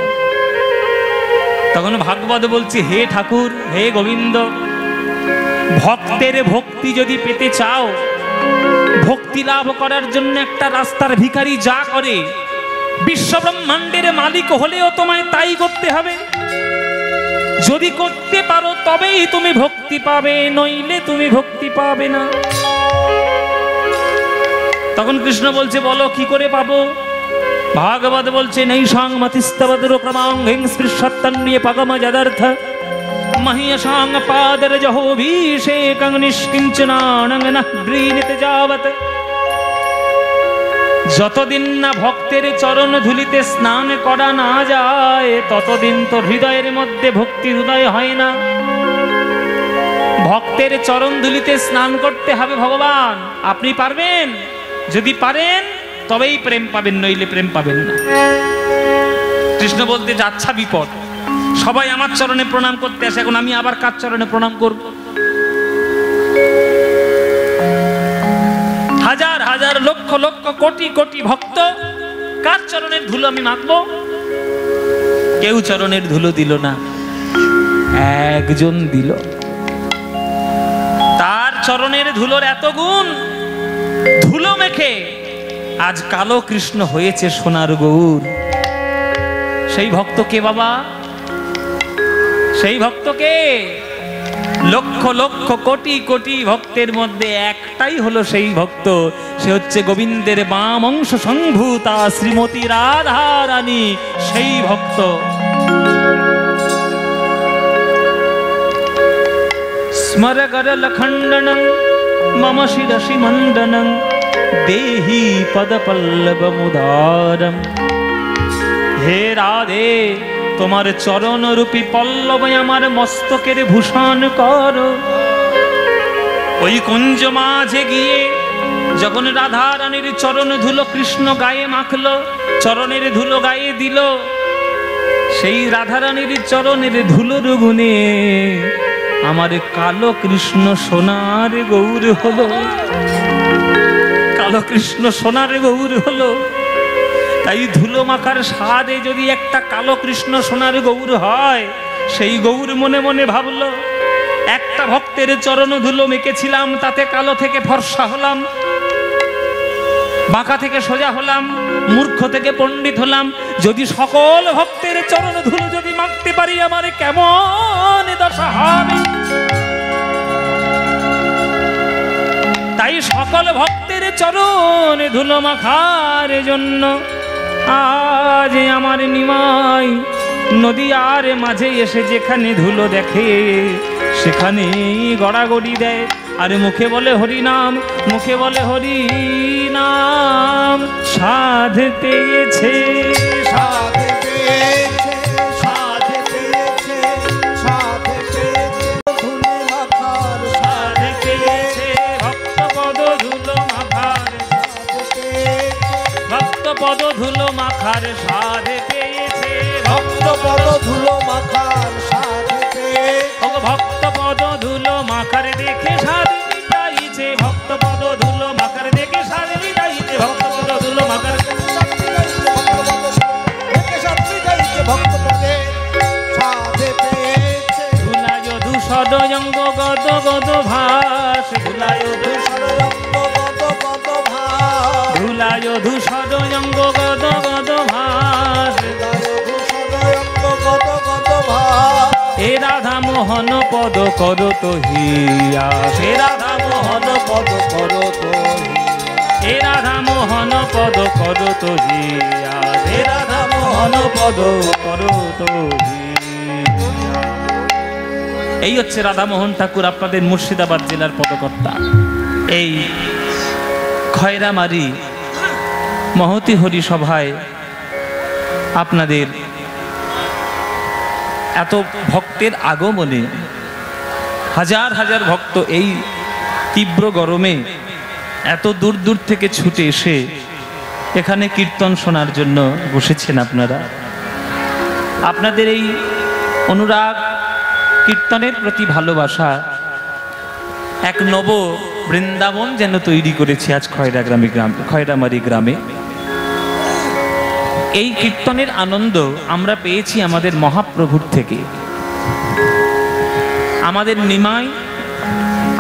তখন ভাগবত বলছে হে ঠাকুর, হে গোবিন্দ, ভক্তের ভক্তি যদি পেতে চাও, ভক্তি লাভ করার জন্য একটা রাস্তার ভিখারি যা করে, বিশ্ব ব্রহ্মাণ্ডের মালিক হলেও তোমায় তাই করতে হবে। যদি করতে পারো তবেই তুমি ভক্তি পাবে, নইলে তুমি ভক্তি পাবে না। তখন কৃষ্ণ বলছে বলো কি করে পাবো। ভাগবত বলছে নৈষাং মতিস্তবদ্র ক্রমাং হিং স্পৃশত্তন্যে পগম যদর্থ মহিয়সাং পাদরজহোভিষেকং নিষ্কিঞ্চনানং নঃ গৃহীত যাবত। যতদিন না ভক্তের চরণ ধুলিতে স্নান করা না যায়, ততদিন তো হৃদয়ের মধ্যে ভক্তির উদয় হয় না। ভক্তের চরণ ধুলিতে স্নান করতে হবে ভগবান। আপনি পারবেন? যদি পারেন তবেই প্রেম পাবেন, নইলে প্রেম পাবেন না। কৃষ্ণ বলতে যাচ্ছা বিপদ, সবাই আমার চরণে প্রণাম করতে আসে, এখন আমি আবার কার চরণে প্রণাম করব? হাজার হাজার লক্ষ লক্ষ কোটি কোটি ভক্ত, কার চরণের ধুলো আমি মাখবো? কেউ চরণের ধুলো দিল না, একজন দিল। তার চরণের ধুলোর এত গুণ, ধুলো মেখে আজ কালো কৃষ্ণ হয়েছে সোনার গৌর। সেই ভক্ত কে বাবা? সেই ভক্তকে লক্ষ লক্ষ কোটি কোটি ভক্তের মধ্যে একটাই হলো সেই ভক্ত, সে হচ্ছে গোবিন্দের বাম অংশ সংভূতা শ্রীমতী রাধা রানী, সেই ভক্ত। স্মর গরল খণ্ডনং মম শিরসি মণ্ডনং দেহি পদ পল্লবমুদারম। হে রাধে, তোমার চরণ রূপী পল্লব আমার মস্তকের ভূষণ কর। ওই কুঞ্জ মাঝে গিয়ে যখন রাধা রানীর চরণ ধুলো কৃষ্ণ গায়ে মাখলো, চরণের ধুলো গায়ে দিল, সেই রাধা রানীর চরণের ধুলোর গুণে আমার কালো কৃষ্ণ সোনার গৌর হলো। কালো কৃষ্ণ সোনার গৌর হলো। তাই ধুলো মাখার স্বাদে যদি একটা কালো কৃষ্ণ সোনার গৌর হয়, সেই গৌর মনে মনে ভাবল, একটা ভক্তের চরণ ধুলো মেখেছিলাম, তাতে কালো থেকে ফর্সা হলাম, বাঁকা থেকে সোজা হলাম, মূর্খ থেকে পণ্ডিত হলাম। যদি সকল ভক্তের চরণ ধুলো যদি মাখতে পারি, আমার কেমন দশা হবে। তাই সকল ভক্তের চরণে ধুলো মাখার জন্য আজ আমার নিমাই নদীয়ার মাঝে এসে যেখানে ধুলো দেখে সেখানে গড়াগড়ি দেয়, আর মুখে বলে হরি নাম, মুখে বলে হরি নাম। সাধ পেয়েছে, সাধ পেয়েছে, সাধ পেয়েছে, সাধ পেয়েছে, ধুলো মাখার সাধ পেয়েছে, ভক্ত পদ ধুলো মাখার, ভক্ত পদ ধুলো মাখার সাধ পেয়েছে, ভক্ত পদ ধুলো মাখার সাধ পেয়েছে, ভক্ত পদ ধুলো মাখার দেখে সাধ মিটাইছে, ভক্ত পদ ধুলো মাখার দেখে সাধ মিটাইছে, ভক্ত পদ ধুলো মাখার ভক্ত পদে সাধ পেয়েছে। ধুলায় ধূসর অঙ্গ গদ গদ ভাস, ধুলায় ধূসর অঙ্গ গদ গদ ভাস, ধুলায় ধূসর অঙ্গ গদ গদ ভাস, অঙ্গ গদ গদ ভাস। এ রাধা মোহন পদ করত হিয়া, সে রাধা মোহন পদ করত, এ রাধা মোহন পদ করত হিয়া, হে রাধা মোহন পদ করত হিয়া। এই হচ্ছে রাধামোহন ঠাকুর, আপনাদের মুর্শিদাবাদ জেলার পদকর্তা। এই খয়রামারি মহতি হরি সভায় আপনাদের এত ভক্তের আগমনে হাজার হাজার ভক্ত এই তীব্র গরমে এত দূর দূর থেকে ছুটে এসে এখানে কীর্তন শোনার জন্য বসেছেন। আপনারা আপনাদের এই অনুরাগ, কীর্তনের প্রতি ভালোবাসা এক নব বৃন্দাবন যেন তৈরি করেছে আজ খয়রামারি গ্রামে। এই কীর্তনের আনন্দ আমরা পেয়েছি আমাদের মহাপ্রভুর থেকে। আমাদের নিমাই,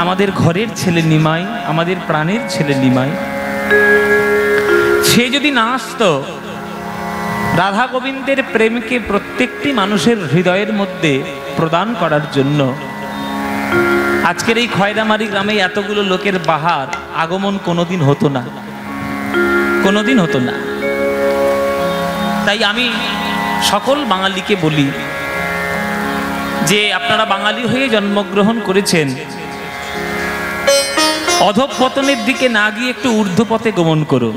আমাদের ঘরের ছেলে নিমাই, আমাদের প্রাণের ছেলে নিমাই, সে যদি না আসতো রাধা গোবিন্দের প্রেমকে প্রত্যেকটি মানুষের হৃদয়ের মধ্যে প্রদান করার জন্য, আজকের এই খয়রামারি গ্রামে এতগুলো লোকের বাহার আগমন কোনোদিন হতো না, কোনোদিন হতো না। তাই আমি সকল বাঙালিকে বলি যে আপনারা বাঙালি হয়ে জন্মগ্রহণ করেছেন, অধঃপতনের দিকে না গিয়ে একটু ঊর্ধ্বপথে গমন করুন।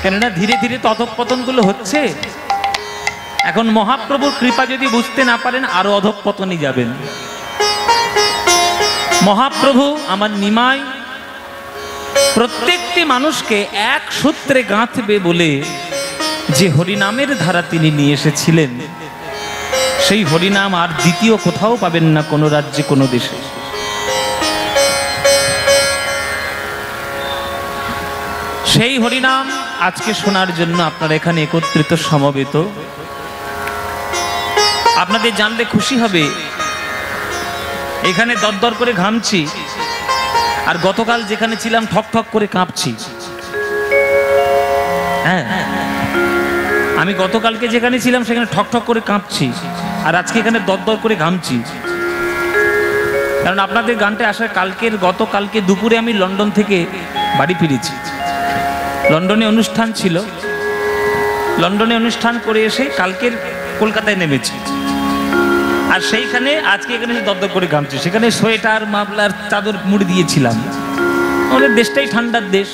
কেননা ধীরে ধীরে তো অধঃপতনগুলো হচ্ছে। এখন মহাপ্রভুর কৃপা যদি বুঝতে না পারেন আরো অধঃপতনই যাবেন। মহাপ্রভু আমার নিমাই প্রত্যেকটি মানুষকে এক সূত্রে গাঁথবে বলে যে হরিনামের ধারা তিনি নিয়ে এসেছিলেন, সেই হরিনাম আর দ্বিতীয় কোথাও পাবেন না, কোনো রাজ্যে, কোনো দেশে। সেই হরিনাম আজকে শোনার জন্য আপনারা এখানে একত্রিত সমবেত। আপনাদের জানলে খুশি হবে, এখানে দরদর করে ঘামছি, আর গতকাল যেখানে ছিলাম ঠক ঠক করে কাঁপছি। হ্যাঁ, আমি গতকালকে যেখানে ছিলাম সেখানে ঠক ঠক করে কাঁপছি, আর আজকে এখানে দরদর করে ঘামছি। কারণ আপনাদের গানটা আসার গতকালকে দুপুরে আমি লন্ডন থেকে বাড়ি ফিরেছি। লন্ডনে অনুষ্ঠান ছিল, লন্ডনে অনুষ্ঠান করে এসে কালকের কলকাতায় নেমেছি, আর সেইখানে আজকে এখানে দরদর করে ঘামছি। সেখানে সোয়েটার, মাফলার, চাদর মুড়ি দিয়েছিলাম। আমাদের দেশটাই ঠান্ডার দেশ,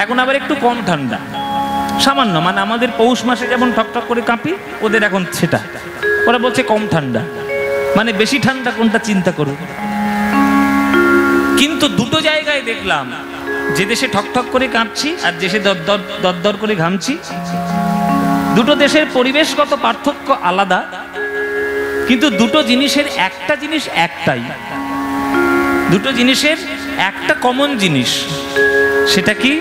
এখন আবার একটু কম ঠান্ডা, সামান্য, মানে আমাদের পৌষ মাসে যেমন ঠকঠক করে কাঁপি, ওদের এখন সেটা, ওরা বলছে কম ঠান্ডা, মানে বেশি ঠান্ডা কোনটা চিন্তা করুন। কিন্তু দুটো জায়গায় দেখলাম, যে দেশে ঠকঠক করে কাঁপছি আর দেশে দরদর করে ঘামছি, দুটো দেশের পরিবেশগত পার্থক্য আলাদা, কিন্তু দুটো জিনিসের একটা জিনিস একটাই, দুটো জিনিসের একটা কমন জিনিস। সেটা কি?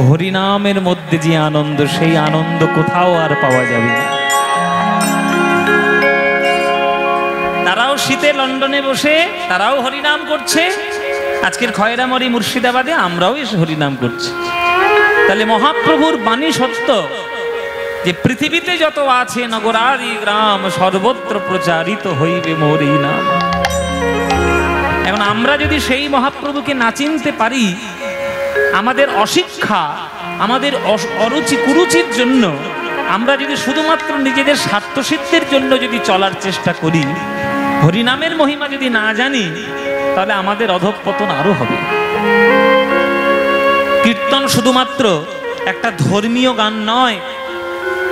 হরিনামের মধ্যে যে আনন্দ, সেই আনন্দ কোথাও আর পাওয়া যাবে না। শীতে লন্ডনে বসে তারাও হরিনাম করছে, আজকের খয়রামরি মুর্শিদাবাদে আমরাও এসে হরিনাম করছি। তাহলে মহাপ্রভুর বাণী সত্য যে পৃথিবীতে যত আছে নগরারি গ্রাম সর্বত্র প্রচারিত হইবে মোর এই নাম। এখন আমরা যদি সেই মহাপ্রভুকে না চিনতে পারি, আমাদের অশিক্ষা, আমাদের অরুচি কুরুচির জন্য আমরা যদি শুধুমাত্র নিজেদের স্বার্থসিদ্ধির জন্য যদি চলার চেষ্টা করি, হরিনামের মহিমা যদি না জানি, তাহলে আমাদের অধঃপতন আরো হবে। কীর্তন শুধুমাত্র একটা ধর্মীয় গান নয়,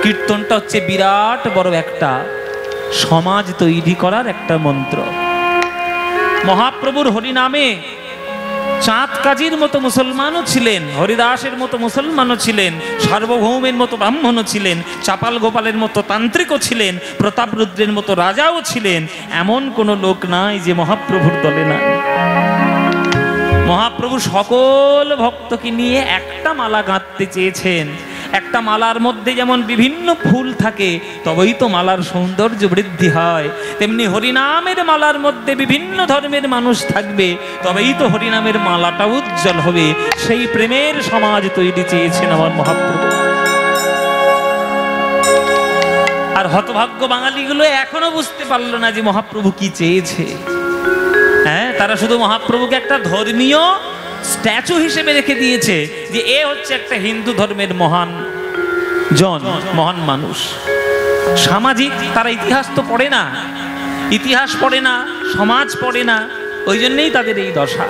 কীর্তনটা হচ্ছে বিরাট বড় একটা সমাজ তৈরি করার একটা মন্ত্র। মহাপ্রভুর হরিনামে চাঁদ কাজীর মতো মুসলমানও ছিলেন, হরিদাসের মতো মুসলমানও ছিলেন, সার্বভৌমের মতো ব্রাহ্মণও ছিলেন, চাপাল গোপালের মতো তান্ত্রিকও ছিলেন, প্রতাপ রুদ্রের মতো রাজাও ছিলেন। এমন কোনো লোক নাই যে মহাপ্রভুর দলে নাই। মহাপ্রভু সকল ভক্তকে নিয়ে একটা মালা গাঁথতে চেয়েছেন। একটা মালার মধ্যে যেমন বিভিন্ন ফুল থাকে, তবেই তো মালার সৌন্দর্য বৃদ্ধি হয়, তেমনি হরিনামের মালার মধ্যে বিভিন্ন ধর্মের মানুষ থাকবে, তবেই তো হরিনামের মালাটা উজ্জ্বল হবে। সেই প্রেমের সমাজ তৈরি চেয়েছেন আমার মহাপ্রভু। আর হতভাগ্য বাঙালিগুলো এখনো বুঝতে পারলো না যে মহাপ্রভু কি চেয়েছে। হ্যাঁ, তারা শুধু মহাপ্রভুকে একটা ধর্মীয় স্ট্যাচু হিসেবে রেখে দিয়েছে যে এ হচ্ছে একটা হিন্দু ধর্মের মহান জন, মহান মানুষ। সামাজিক তারা ইতিহাস তো পড়ে না, ইতিহাস পড়ে না, সমাজ পড়ে না, ওই জন্যই তাদের এই দশা।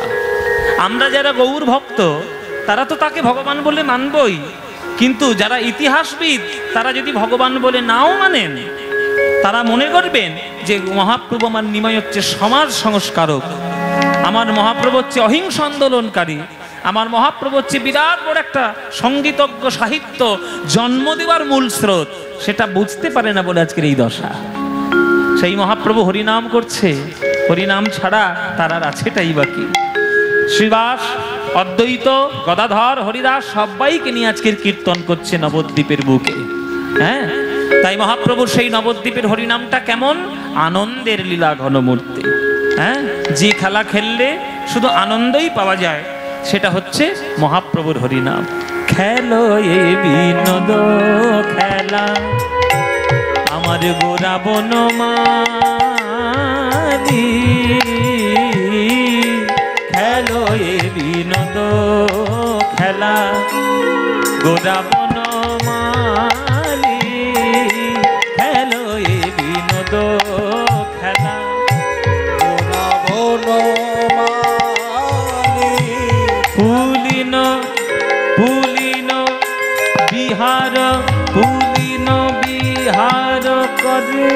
আমরা যারা গৌর ভক্ত তারা তো তাকে ভগবান বলে মানবই, কিন্তু যারা ইতিহাসবিদ তারা যদি ভগবান বলে নাও মানেন, তারা মনে করবেন যে মহাপ্রভু আমার নিমাই হচ্ছে সমাজ সংস্কারক, আমার মহাপ্রভু হচ্ছে অহিংস আন্দোলনকারী, আমার মহাপ্রভু হচ্ছে বিরাট বড় একটা সঙ্গীতজ্ঞ, সাহিত্য জন্ম দেওয়ার মূল স্রোত। সেটা বুঝতে পারে না বলে আজকের এই দশা। সেই মহাপ্রভু হরিনাম করছে, হরিনাম ছাড়া তার আর আছেটাই বাকি। শ্রীবাস, অদ্বৈত, গদাধর, হরিদাস সবাইকে নিয়ে আজকের কীর্তন করছে নবদ্বীপের বুকে। হ্যাঁ, তাই মহাপ্রভুর সেই নবদ্বীপের হরিনামটা কেমন আনন্দের লীলা ঘনমূর্তি। হ্যাঁ, যে খেলা খেললে শুধু আনন্দই পাওয়া যায়, সেটা হচ্ছে মহাপ্রভুর হরিনাম। খেলো এ বিনোদ খেলা আমার গোরা বনমালী, খেলো এ বিনোদ খেলা গোরা বনমালী, খেলো এ বিনোদ খেলা পুলিন পুলিন বিহার, পুলিন বিহার করে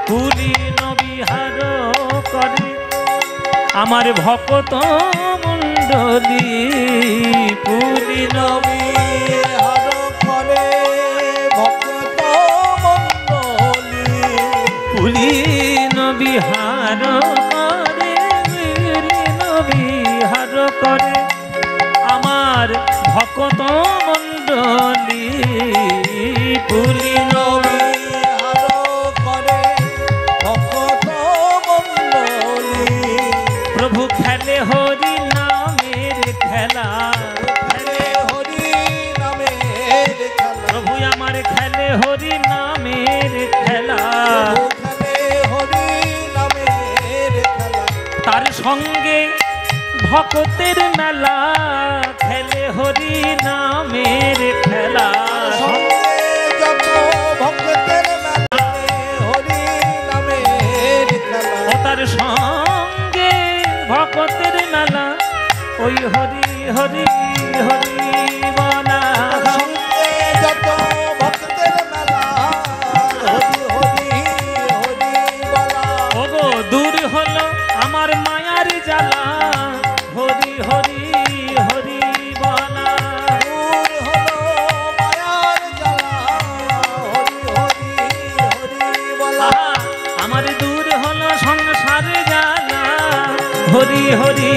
পুলিন বিহার করে আমার ভক্ত মণ্ডলী, পুলিন বিহার করে ভক্ত মণ্ডলী, পুলিন বিহার করে, পুলিন বিহার করে আমার ভক্ত মণ্ডলী, পুলিন বিহার করে ভক্ত মণ্ডলী। প্রভু খেলে হরি নামের খেলা, খেলে হরি নামের খেলা, প্রভু আমার খেলে হরি নামের খেলা, খেলে হরি নামের খেলা, তার সঙ্গে ভক্তের মেলা, খেলে হরি নামের খেলা, যত ভক্তের মেলা হরি নামের খেলা, তার সঙ্গে ভক্তের মেলা ওই হরি হরি হরি বলা, যত ভক্তের মেলা হরি হরি হরি বলা। ওগো দূর হলো আমার মায়ার জ্বালা, হরি হরি হরি বলা, দূর হলো মায়ার জ্বালা, হরি হরি হরি বলা। আমার দূর হলো সংসার জ্বালা, হরি হরি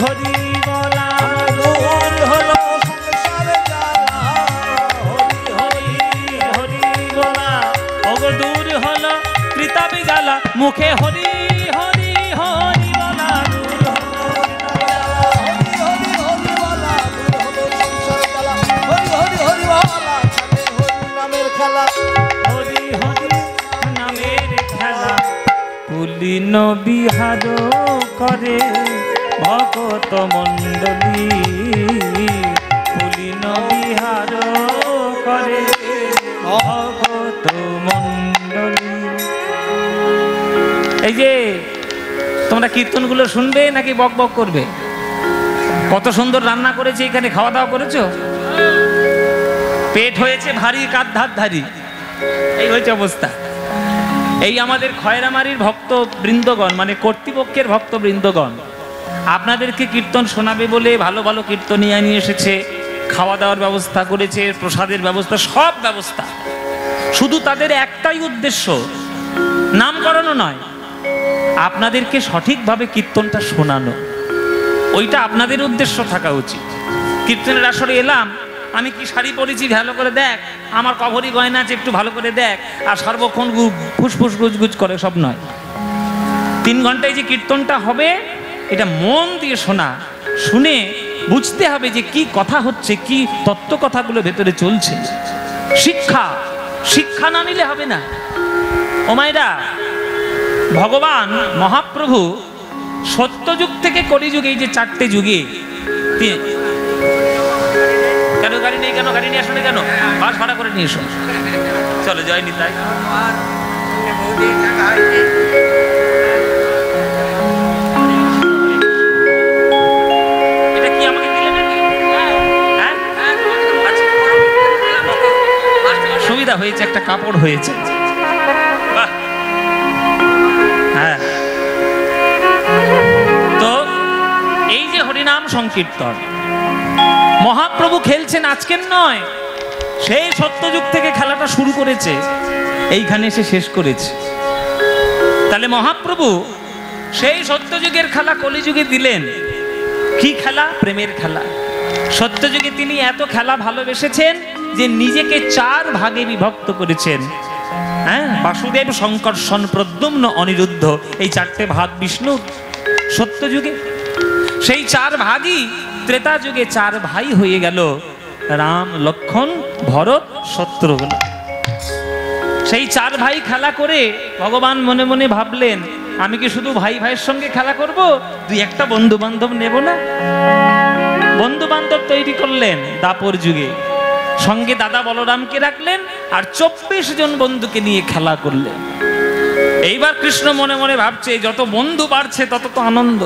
হরি বলা, দূর হলো মুখে হরি হরি হরি বলা হরি হরি নামের খেলা পুলিন বিহার করে ভকত মণ্ডলী পুলিন বিহার করে ভকত মণ্ডলী। এই যে তোমরা কীর্তনগুলো শুনবে নাকি বক বক করবে? কত সুন্দর রান্না করেছে, এখানে খাওয়া দাওয়া করেছো, পেট হয়েছে ভারী, কাঁধ ধার ধারি, এই হয়েছে অবস্থা। এই আমাদের খয়রামারির ভক্ত বৃন্দগণ, মানে কর্তৃপক্ষের ভক্ত বৃন্দগণ আপনাদেরকে কীর্তন শোনাবে বলে ভালো ভালো কীর্তনিয়া নিয়ে এসেছে, খাওয়া দাওয়ার ব্যবস্থা করেছে, প্রসাদের ব্যবস্থা, সব ব্যবস্থা। শুধু তাদের একটাই উদ্দেশ্য, নাম করানো নয়, আপনাদেরকে সঠিকভাবে কীর্তনটা শোনানো। ওইটা আপনাদের উদ্দেশ্য থাকা উচিত। কীর্তনের আসরে এলাম, আমি কি শাড়ি পরেছি ভালো করে দেখ, আমার কভরি গয়না আছে একটু ভালো করে দেখ, আর সর্বক্ষণ ফুসফুস গুজগুজ করে, সব নয়। 3 ঘন্টায় যে কীর্তনটা হবে এটা মন দিয়ে শোনা, শুনে বুঝতে হবে যে কি কথা হচ্ছে, কি তত্ত্ব কথাগুলো ভেতরে চলছে। শিক্ষা, শিক্ষা না নিলে হবে না। ও মায়েরা, ভগবান মহাপ্রভু সত্যযুগ থেকে কলিযুগে, এই যে 4টে যুগে, কেন গাড়ি নেই, কেন গাড়ি নিয়ে আসো না, কেন বাস ভাড়া করে নিয়ে এসো, চলো জয় নিতাই। এটা কি আমাকে দিলে নাকি? সুবিধা হয়েছে, একটা কাপড় হয়েছে। হ্যাঁ, তো এই যে হরিনাম সংকীর্তন মহাপ্রভু খেলছেন আজকের নয়, সেই সত্যযুগ থেকে খেলাটা শুরু করেছে, এইখানে এসে শেষ করেছে। তাহলে মহাপ্রভু সেই সত্যযুগের খেলা কলিযুগে দিলেন। কি খেলা? প্রেমের খেলা। সত্যযুগে তিনি এত খেলা ভালোবেসেছেন যে নিজেকে 4 ভাগে বিভক্ত করেছেন। হ্যাঁ, বাসুদেব, শঙ্কর্ষণ, প্রদ্যুম্ন, অনিরুদ্ধ, এই 4টে ভাগ বিষ্ণুর সত্যযুগে। সেই 4 ভাগই ত্রেতা যুগে 4 ভাই হয়ে গেল, রাম, লক্ষ্মণ, ভরত, শত্রুঘ্ন। সেই 4 ভাই খেলা করে ভগবান মনে মনে ভাবলেন, আমি কি শুধু ভাই ভাইয়ের সঙ্গে খেলা করব, 2-1টা বন্ধু বান্ধব নেব না? বন্ধু বান্ধব তৈরি করলেন দাপর যুগে, সঙ্গে দাদা বলরামকে রাখলেন, আর 24 জন বন্ধুকে নিয়ে খেলা করলেন। এইবার কৃষ্ণ মনে মনে ভাবছে, যত বন্ধু বাড়ছে তত তো আনন্দ,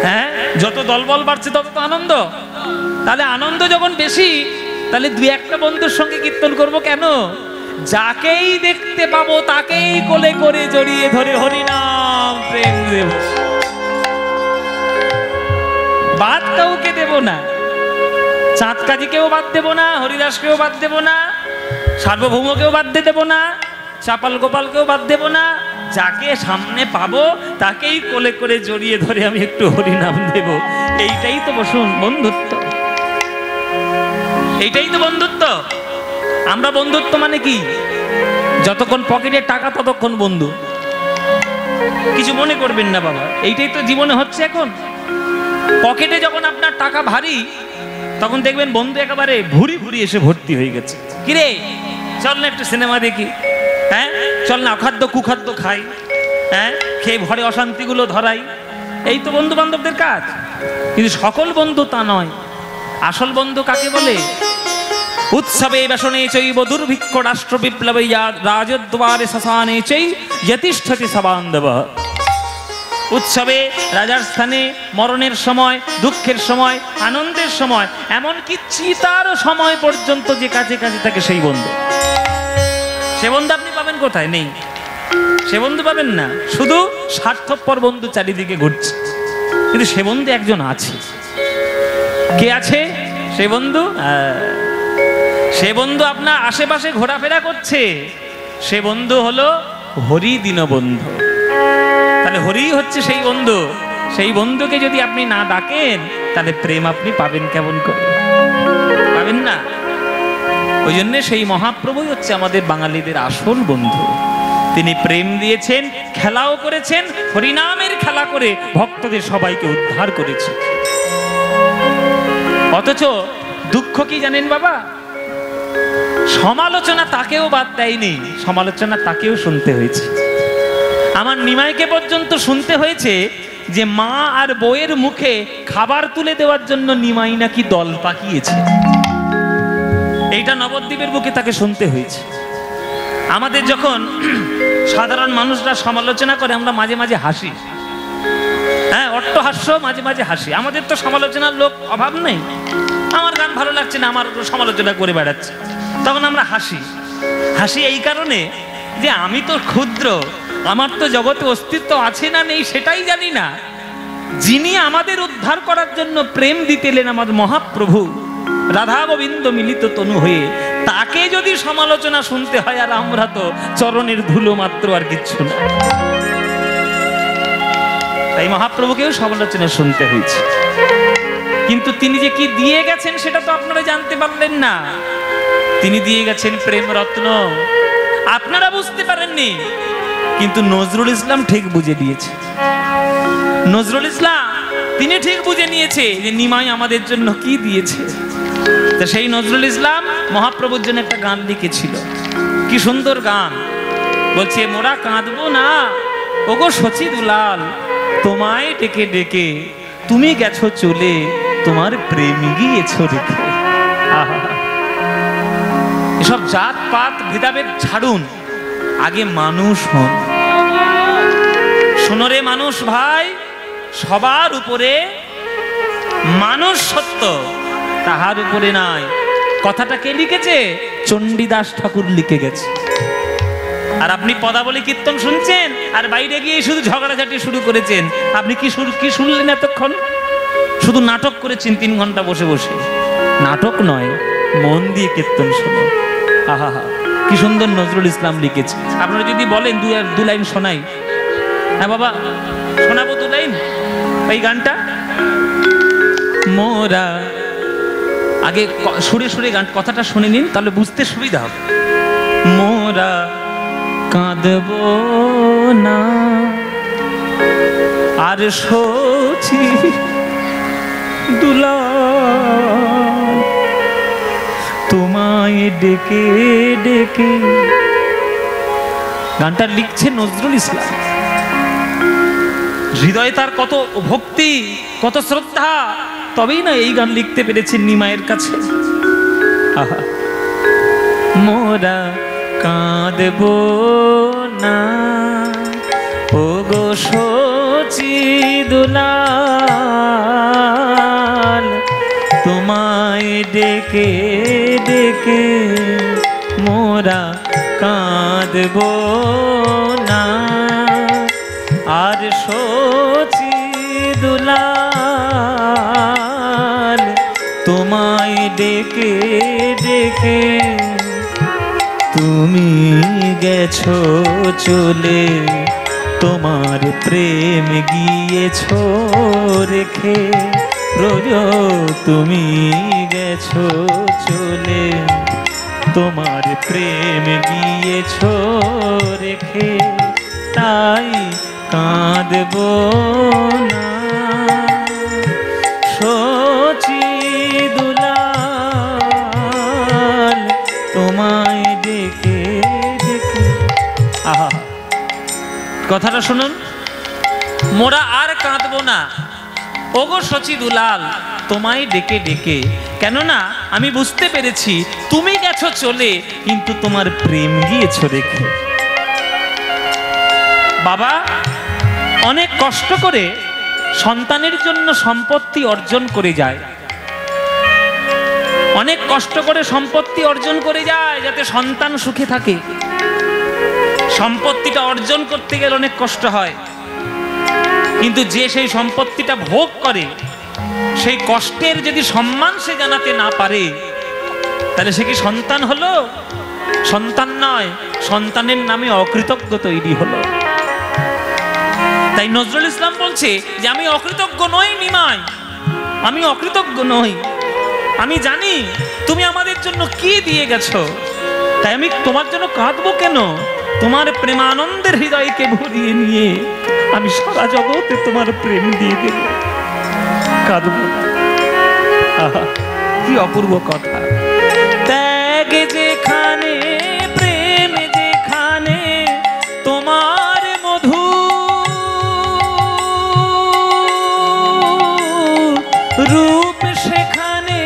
হ্যাঁ, যত দলবল বাড়ছে তত তো আনন্দ। তাহলে আনন্দ যখন বেশি, তাহলে 2-1টা বন্ধুর সঙ্গে কীর্তন করব কেন? যাকেই দেখতে পাবো তাকেই কোলে করে জড়িয়ে ধরে হরিনাম প্রেম দেব, বাদ কাউকে দেব না। চাঁদ কাজীকেও বাদ দেব না, হরিদাসকেও বাদ দেব না, সার্বভৌমকেও বাদ দেব না, চাপাল গোপালকেও বাদ দেব না। যাকে সামনে পাবো তাকেই কোলে করে জড়িয়ে ধরে আমি একটু হরিনাম দেব। এইটাই তো বসুন বন্ধুত্ব, এইটাই তো বন্ধুত্ব। আমরা বন্ধুত্ব মানে কি? যতক্ষণ পকেটে টাকা ততক্ষণ বন্ধু। কিছু মনে করবেন না বাবা, এইটাই তো জীবনে হচ্ছে এখন। পকেটে যখন আপনার টাকা ভারী, তখন দেখবেন বন্ধু একেবারে ভুরি ভুরি এসে ভর্তি হয়ে গেছে। কিরে চল না একটু সিনেমা দেখি, হ্যাঁ চল না অখাদ্য কুখাদ্য খাই, হ্যাঁ খেয়ে ঘরে অশান্তিগুলো ধরাই। এই তো বন্ধু বান্ধবদের কাজ। কিন্তু সকল বন্ধু তা নয়। আসল বন্ধু কাকে বলে? উৎসবে বেশনে চৈব দুর্ভিক্ষ রাষ্ট্র বিপ্লবে রাজদ্বারে শ্মশানে চৈ যতিষ্ঠতি সবান্ধব। উৎসবে, রাজার স্থানে, মরণের সময়, দুঃখের সময়, আনন্দের সময়, এমনকি চিতার সময় পর্যন্ত যে কাছে কাছে থাকে সেই বন্ধু। সে বন্ধু আপনি পাবেন কোথায়? নেই, সে বন্ধু পাবেন না। শুধু স্বার্থপর বন্ধু চারিদিকে ঘুরছে, কিন্তু সে বন্ধু একজন আছে। কে আছে সে বন্ধু? সে বন্ধু আপনার আশেপাশে ঘোরাফেরা করছে। সে বন্ধু হলো হরি দীনবন্ধু। তাহলে হরি হচ্ছে সেই বন্ধু। সেই বন্ধুকে যদি আপনি না ডাকেন, তাহলে প্রেম আপনি পাবেন কেমন করে? পাবেন না। ওই জন্য সেই মহাপ্রভুই হচ্ছে আমাদের বাঙালিদের আসল বন্ধু। তিনি প্রেম দিয়েছেন, খেলাও করেছেন, হরিনামের খেলা করে ভক্তদের সবাইকে উদ্ধার করেছে। অথচ দুঃখ কি জানেন বাবা, সমালোচনা তাকেও বাদ দেয়নি, সমালোচনা তাকেও শুনতে হয়েছে। আমার নিমাইকে পর্যন্ত শুনতে হয়েছে যে মা আর বউয়ের মুখে খাবার তুলে দেওয়ার জন্য নিমাই নাকি দল পাকিয়েছে। এইটা নবদ্বীপের বুকে তাকে শুনতে হয়েছে। আমাদের যখন সাধারণ মানুষরা সমালোচনা করে আমরা মাঝে মাঝে হাসি, হ্যাঁ, অট্টহাস্য, মাঝে মাঝে হাসি। আমাদের তো সমালোচনার লোক অভাব নেই। আমার গান ভালো লাগছে না, আমার সমালোচনা করে বেড়াচ্ছে, তখন আমরা হাসি। হাসি এই কারণে যে আমি তো ক্ষুদ্র, আমার তো জগতে অস্তিত্ব আছে না নেই সেটাই জানি না। যিনি আমাদের উদ্ধার করার জন্য প্রেম দিতেলেন আমাদের মহাপ্রভু রাধা গোবিন্দ মিলিত তনু হয়ে, তাকে যদি সমালোচনা শুনতে হয়, আর আমরা তো চরণের ধুলো মাত্র, আর কিচ্ছু না। তাই মহাপ্রভুকেও সমালোচনা শুনতে হয়েছে। কিন্তু তিনি যে কি দিয়ে গেছেন সেটা তো আপনারা জানতে পারলেন না। তিনি দিয়ে গেছেন প্রেম রত্ন, আপনারা বুঝতে পারেননি, কিন্তু নজরুল ইসলাম ঠিক বুঝে দিয়েছে। নজরুল ইসলাম তিনি ঠিক বুঝে নিয়েছে যে নিমাই আমাদের জন্য কি দিয়েছে। তো সেই নজরুল ইসলাম মহাপ্রভুর জন্য একটা গান লিখেছিল, কি সুন্দর গান। বলছে, মোরা কাঁদবো না ওগো সচি দুলাল, তোমায় ডেকে ডেকে তুমি গেছো চলে, তোমার প্রেম গিয়েছো রেখে। এসব জাত পাত ভেদাভেদ ছাড়ুন, আগে মানুষ হন। শোনো রে মানুষ ভাই, সবার উপরে মানুষ সত্য, তাহার উপরে নাই। কথাটা কে লিখেছে? চণ্ডীদাস ঠাকুর লিখে গেছে। আর আপনি পদাবলী কীর্তন শুনছেন, আর বাইরে গিয়ে শুধু ঝগড়াঝাটি শুরু করেছেন। আপনি কি শুনলেন এতক্ষণ? শুধু নাটক করেছেন 3 ঘন্টা বসে বসে। নাটক নয়, মন দিয়ে কীর্তন শোনো। আহা হা, কি সুন্দর নজরুল ইসলাম লিখেছে। আপনারা যদি বলেন দু লাইন শোনাই, হ্যাঁ বাবা শোনাবো 2 লাইন এই গানটা। মোরা, আগে সুরে সুরে গান কথাটা শুনে নিন, তাহলে বুঝতে সুবিধা হবে। মোরা কাঁদব না আর সচি দুলাল, তোমায় ডেকে ডেকে। গানটা লিখছে নজরুল ইসলাম। হৃদয়ে তার কত ভক্তি, কত শ্রদ্ধা, তবেই না এই গান লিখতে পেরেছেন নিমাইয়ের কাছে। আহা, মোরা কাঁদব না ওগো সচি দুলাল, তোমায় ডেকে ডেকে মোরা কাঁদব না আর সচি দুলাল, তোমায় ডেকে ডেকে তুমি গেছো চলে, তোমার প্রেম গিয়েছো রেখে। রোজ তুমি গেছো চলে, তোমার প্রেম গিয়েছো রেখে, তাই কাঁদব না সচি দুলাল, তোমায় ডেকে ডেকে। আহা, কথাটা শুনুন। মোরা আর কাঁদবো না ওগো সচি দুলাল, তোমায় ডেকে ডেকে। কেননা আমি বুঝতে পেরেছি তুমি গেছো চলে, কিন্তু তোমার প্রেম গিয়েছো রেখে। বাবা অনেক কষ্ট করে সন্তানের জন্য সম্পত্তি অর্জন করে যায়, অনেক কষ্ট করে সম্পত্তি অর্জন করে যায় যাতে সন্তান সুখে থাকে। সম্পত্তিটা অর্জন করতে গেলে অনেক কষ্ট হয়, কিন্তু যে সেই সম্পত্তিটা ভোগ করে, সেই কষ্টের যদি সম্মান সে জানাতে না পারে, তাহলে সে কি সন্তান হলো? সন্তান নয়, সন্তানের নামে অকৃতজ্ঞ তৈরি হলো। তাই নজরুল ইসলাম বলছে যে আমি অকৃতজ্ঞ নই নিমাই, আমি অকৃতজ্ঞ নই। আমি জানি তুমি আমাদের জন্য কি দিয়ে গেছো, তাই আমি তোমার জন্য কাঁদবো কেন? তোমার প্রেমানন্দের হৃদয়কে ভরিয়ে নিয়ে আমি সারা জগতে তোমার প্রেম দিয়ে দেব, কাঁদব না। আহা, কি অপূর্ব কথা। ত্যাগ যেখানে, প্রেম যেখানে, তোমার মধু রূপ সেখানে,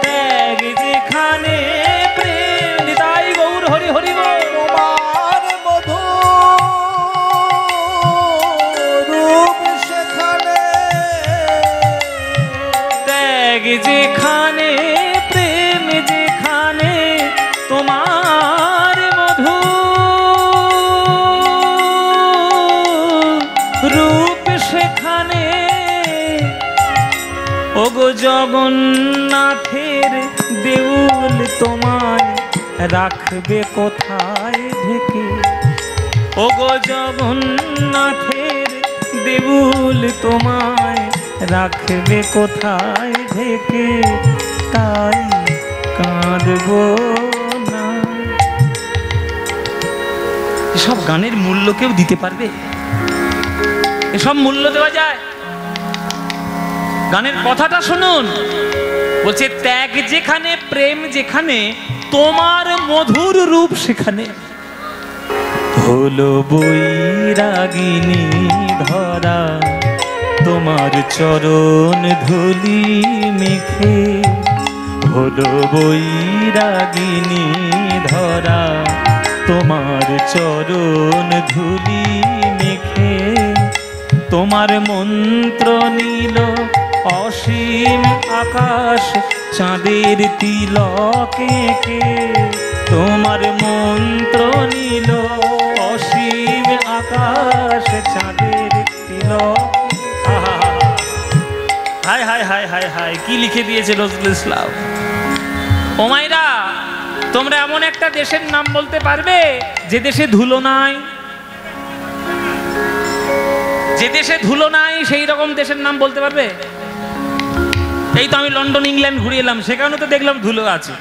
ত্যাগ যেখানে, প্রেম নিতাই গৌর হরি হরি বল। তোমার মধু রূপ সেখানে, ত্যাগ যেখানে, প্রেম যেখানে, তোমার মধু রূপ সেখানে। ওগো জগন্নাথের দেউল তোমায় রাখবে কোথায় ঢেকে, ওগো জগন্নাথের দেউল তোমায় রাখবে কোথায় ঢেকে, তাই কাঁদব না। এসব গানের মূল্য কেউ দিতে পারবে? এসব মূল্য দেওয়া যায়? গানের কথাটা শুনুন, বলছে ত্যাগ যেখানে, প্রেম যেখানে, তোমার মধুর রূপ সেখানে। হলো বৈরাগিনী ধরা তোমার চরণ ধুলি মেখে, হলো বৈরাগিনী ধরা তোমার চরণ ধুলি মেখে। তোমার মন্ত্র নীল অসীম আকাশ চাঁদের তিলকে কে, তোমার মন্ত্র নীল অসীম আকাশ চাঁদের তিলক। হায় হায় হায় হায় হায়, কি লিখে দিয়েছে নজরুল ইসলাম। ও মাইরা, তোমরা এমন একটা দেশের নাম বলতে পারবে যে দেশে ধুলো নাই? যে দেশে ধুলো নাই সেই রকম দেশের নাম বলতে পারবে? এই তো আমি লন্ডন ইংল্যান্ড ঘুরে এলাম, সেখানেও তো দেখলাম ধুলো আছে।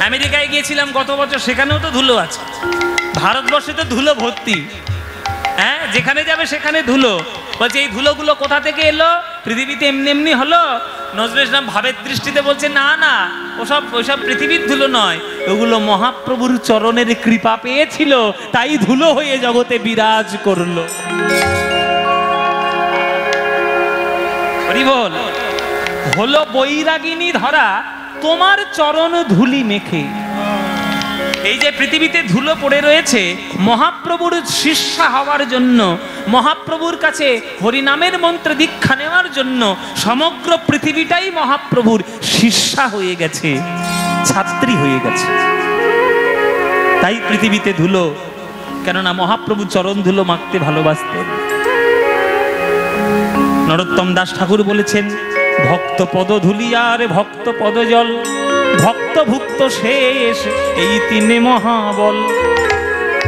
আমেরিকায় গিয়েছিলাম গত বছর, সেখানেও তো ধুলো আছে। ভারতবর্ষে তো ধুলো ভর্তি। হ্যাঁ, যেখানে যাবে সেখানে ধুলো। বলছে এই ধুলোগুলো কোথা থেকে এলো? পৃথিবীতে এমনি এমনি হলো? নজরুল ইসলাম ভাবের দৃষ্টিতে বলছে না না, ওসব পৃথিবীর ধুলো নয়, ওগুলো মহাপ্রভুর চরণের কৃপা পেয়েছিল, তাই ধুলো হয়ে জগতে বিরাজ করলো। হরি বল। হলো বৈরাগিনী ধরা তোমার চরণ ধুলি মেখে। এই যে পৃথিবীতে ধুলো পড়ে রয়েছে, মহাপ্রভুর শিষ্যা হওয়ার জন্য, মহাপ্রভুর কাছে হরিনামের মন্ত্রে দীক্ষা নেওয়ার জন্য সমগ্র পৃথিবীটাই মহাপ্রভুর শিষ্যা হয়ে গেছে, ছাত্রী হয়ে গেছে। তাই পৃথিবীতে ধুলো, কেননা মহাপ্রভু চরণ ধুলো মাখতে ভালোবাসতেন। নরোত্তম দাস ঠাকুর বলেছেন, ভক্ত পদ ধুলি আর ভক্ত পদ জল, ভক্ত ভুক্ত শেষ এই তিনে মহাবল।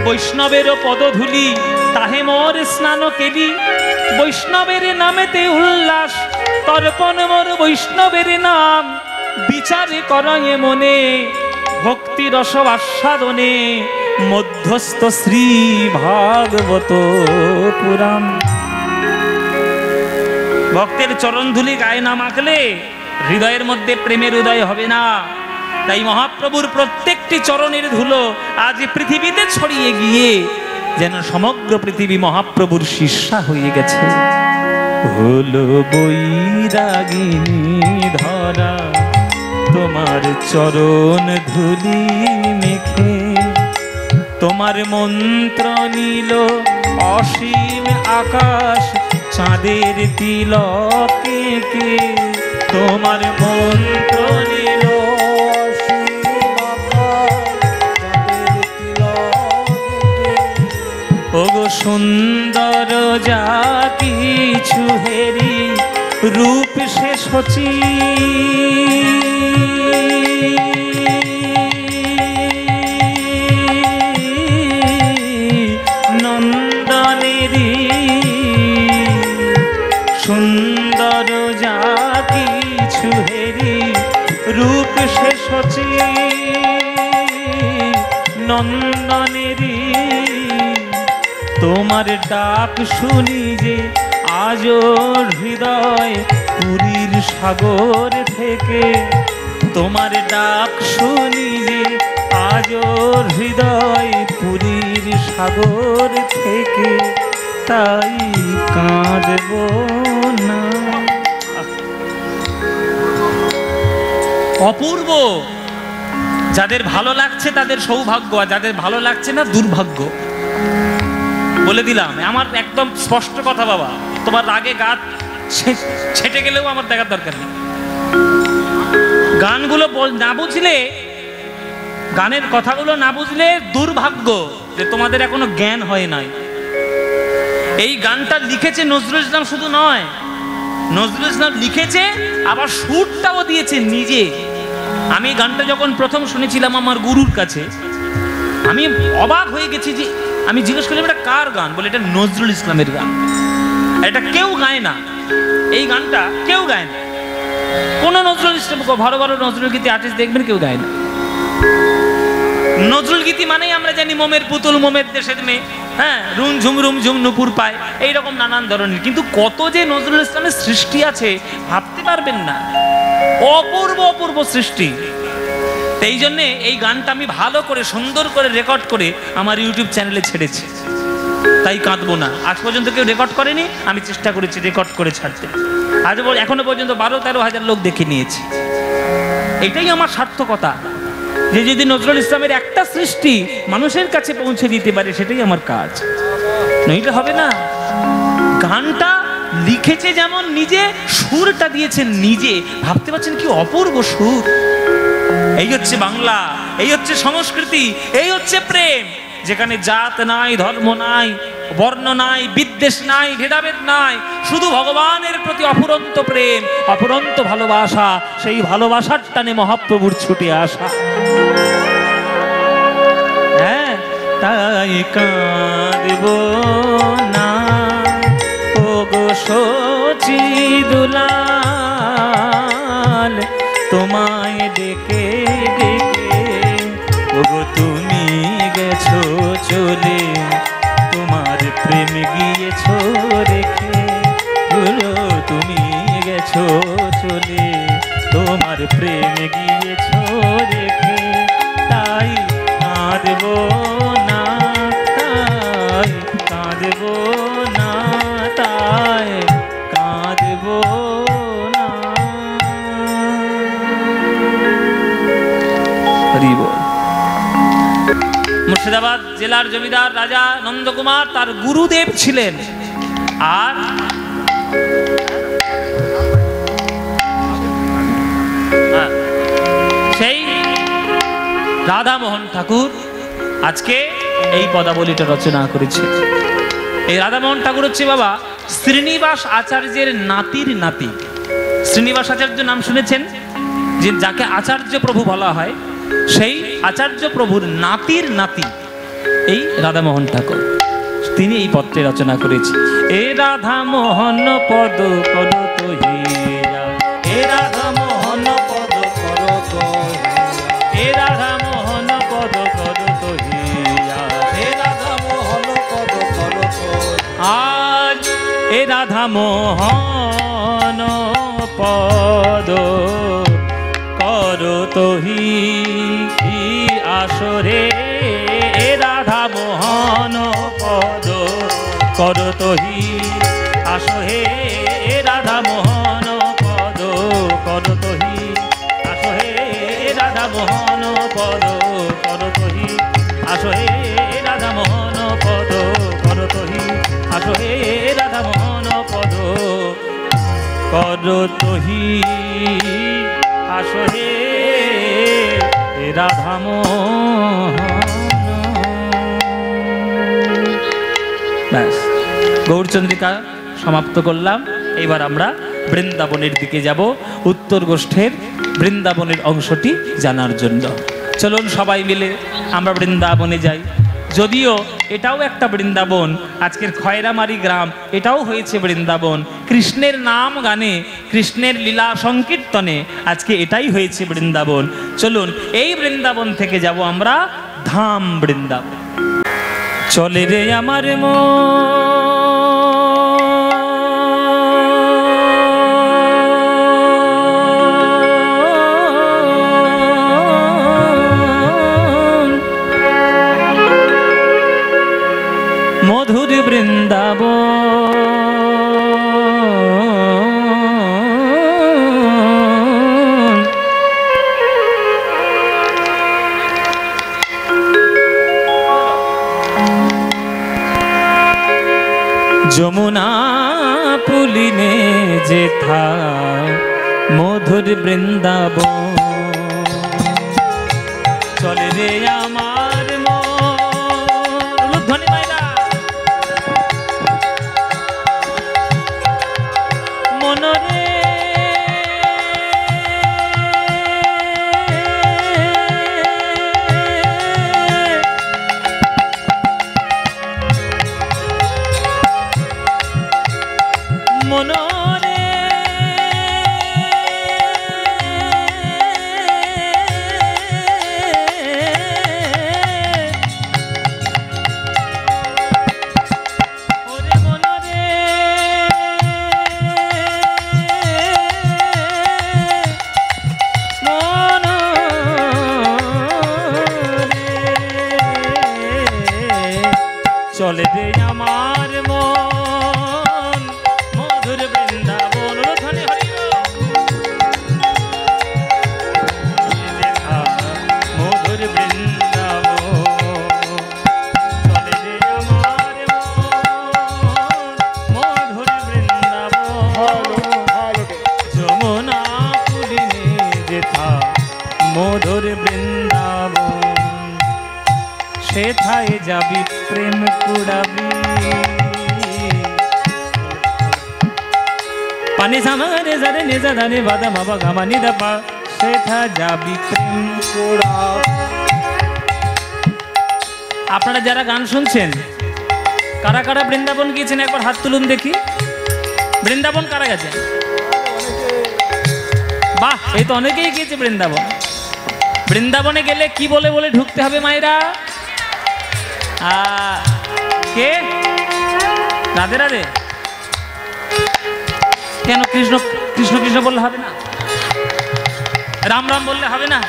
বৈষ্ণবের পদধূলি তাহে মোর স্নান কেলি, বৈষ্ণবের নামেতে উল্লাস তর্পণ মোর বৈষ্ণবের নাম। বিচার করয়ে মনে ভক্তি রস আস্বাদনে, মধ্যস্থ শ্রী ভাগবত পুরাণ। ভক্তের চরণ ধুলি গায়ে না মাখলে হৃদয়ের মধ্যে প্রেমের উদয় হবে না। তাই মহাপ্রভুর প্রত্যেকটি চরণের ধুলো আজ পৃথিবীতে ছড়িয়ে গিয়ে যেন সমগ্র পৃথিবী মহাপ্রভুর শিষ্যা হয়ে গেছে। হলো বৈরাগিনী ধরা তোমার চরণ ধুলি মেখে, তোমার মন্ত্র নীল অসীম আকাশ চাঁদের তিলকে কে, তোমার মন্ত্র নীল ওগো সুন্দর যা কিছু হেরি রূপ সে সচি, নন্দনেরি সুন্দর যা কিছু হেরি রূপ সে সচি, নন্দনেরই তোমার ডাক শুনি যে আজও হৃদয় পুরীর সাগর থেকে, তোমার ডাক শুনি যে আজও হৃদয় পুরীর সাগর থেকে, তাই কাঁদব না। অপূর্ব। যাদের ভালো লাগছে তাদের সৌভাগ্য, আর যাদের ভালো লাগছে না দুর্ভাগ্য। বলে দিলাম, আমার একদম স্পষ্ট কথা বাবা, তোমার রাগে গা ছেটে গেলেও আমার দেখার দরকার নেই। গানগুলো না বুঝলে, গানের কথাগুলো না বুঝলে দুর্ভাগ্য যে তোমাদের এখনো জ্ঞান হয় নাই। এই গানটা লিখেছে নজরুল ইসলাম, শুধু নয়, নজরুল ইসলাম লিখেছে আবার সুরটাও দিয়েছে নিজে। আমি গানটা যখন প্রথম শুনেছিলাম আমার গুরুর কাছে, আমি অবাক হয়ে গেছি। যে আমি জিজ্ঞেস করলাম এটা কার গান, বলে এটা নজরুল ইসলামের গান, এটা কেউ গায় না, এই গানটা কেউ গায় না। কোন নজরুল ইসলাম, ভালো ভালো নজরুল গীতি আর্টিস্ট দেখবেন কেউ গায় না। নজরুল গীতি মানেই আমরা জানি মোমের পুতুল, মোমের দেশের মেয়ে, হ্যাঁ, রুম ঝুম নুপুর পায়, এইরকম নানান ধরনের। কিন্তু কত যে নজরুল ইসলামের সৃষ্টি আছে ভাবতে পারবেন না, অপূর্ব অপূর্ব সৃষ্টি। এই জন্যে এই গানটা আমি ভালো করে সুন্দর করে রেকর্ড করে আমার ইউটিউব চ্যানেলে ছেড়েছি, তাই কাঁদবো না। আজ পর্যন্ত কেউ রেকর্ড করেনি, আমি চেষ্টা করেছি রেকর্ড করে ছাড়তে। আজ এখনো পর্যন্ত 12-13 হাজার লোক দেখে নিয়েছে। এটাই আমার সার্থকতা, যে যদি নজরুল ইসলামের একটা সৃষ্টি মানুষের কাছে পৌঁছে দিতে পারে, সেটাই আমার কাজ, নইলে হবে না। গানটা লিখেছে যেমন নিজে, সুরটা দিয়েছেন নিজে, ভাবতে পারছেন কি অপূর্ব সুর। এই হচ্ছে বাংলা, এই হচ্ছে সংস্কৃতি, এই হচ্ছে প্রেম, যেখানে জাত নাই, ধর্ম নাই, বর্ণ নাই, বিদ্বেষ নাই, ভেদাভেদ নাই, শুধু ভগবানের প্রতি অফুরন্ত প্রেম, অফুরন্ত ভালোবাসা। সেই ভালোবাসার টানে মহাপ্রভুর ছুটে আসা। হ্যাঁ, তাই কাঁদব না ও গো সচি দুলাল, তোমায় ডেকে ডেকে ওগো তুমি গেছো চলে, তোমার প্রেম গিয়েছো রেখে, তুমি গেছো চলে, তোমার প্রেম গিয়েছো রেখে, তাই কাঁদব না, তাই কাঁদব না, তাই কাঁদব না। মুর্শিদাবাদ জেলার জমিদার রাজা নন্দকুমার তার গুরুদেব ছিলেন। আর সেই রাধামোহন ঠাকুর আজকে এই পদাবলীটা রচনা করেছে। এই রাধামোহন ঠাকুর হচ্ছে বাবা শ্রীনিবাস আচার্যের নাতির নাতি। শ্রীনিবাস আচার্য নাম শুনেছেন, যে যাকে আচার্য প্রভু বলা হয়, সেই আচার্য প্রভুর নাতির নাতি এই রাধামোহন ঠাকুর। তিনি এই পত্রে রচনা করেছেন। এ রাধামোহন পদ করো তো হীরা, এ রাধামোহন পদ করো তো হীরা, এ রাধামোহন পদ করো তো হীরা, এ রাধামোহন পদ করো তো। আজ এ রাধামোহন পদ করো তো হি আসরে, এ রাধামোহন পদ করো তো হি আসহে, এ রাধামোহন পদ করো তো হি আসহে, এ রাধামোহন পদ করো তো হি আসহে, এ রাধামোহন পদ করো তো হি আসহে, এ রাধামোহন পদ করো তো হি আসহে, রাধামোহন। ব্যাস, গৌরচন্দ্রিকা সমাপ্ত করলাম। এবার আমরা বৃন্দাবনের দিকে যাব, উত্তর গোষ্ঠের বৃন্দাবনের অংশটি জানার জন্য। চলুন সবাই মিলে আমরা বৃন্দাবনে যাই। যদিও এটাও একটা বৃন্দাবন, আজকের খয়রামারি গ্রাম এটাও হয়েছে বৃন্দাবন। কৃষ্ণের নাম গানে, কৃষ্ণের লীলা সংকীর্তনে আজকে এটাই হয়েছে বৃন্দাবন। চলুন এই বৃন্দাবন থেকে যাব আমরা ধাম বৃন্দাবন। চলে রে আমার মধুর বৃন্দাবন। যমুনা পুলিনে যেথা মধুর বৃন্দাবন। চলে রে আমার ধ্বনি মাইরা মনরে মনরে ওরে মনরে মনরে চলে রে আমার মন মধুর বৃন্দাবন। ধ্বনি হরি মধুর বৃন্দাবন। চলে রে আমার মন মধুর বৃন্দাবন। যমুনা পুলিনে যেথা মধুর বৃন্দাবন। সেথায় যাবি প্রেম কুড়াবি পানি সামারে জারে নিজা ধানে বাদা মাবা গামানি দাপা। সেথা যাবি প্রেম কুড়াবি। আপনারা যারা গান শুনছেন কারা কারা বৃন্দাবন গিয়েছেন একবার হাত তুলুন দেখি। বৃন্দাবন কারা গেছে? বাহ, এই তো অনেকেই গিয়েছে বৃন্দাবন। বৃন্দাবনে গেলে কি বলে বলে ঢুকতে হবে মায়েরা? কে? রাধে রাধে। কেন কৃষ্ণ কৃষ্ণ কৃষ্ণ বললে হবে না? রাম রাম বললে হবে না?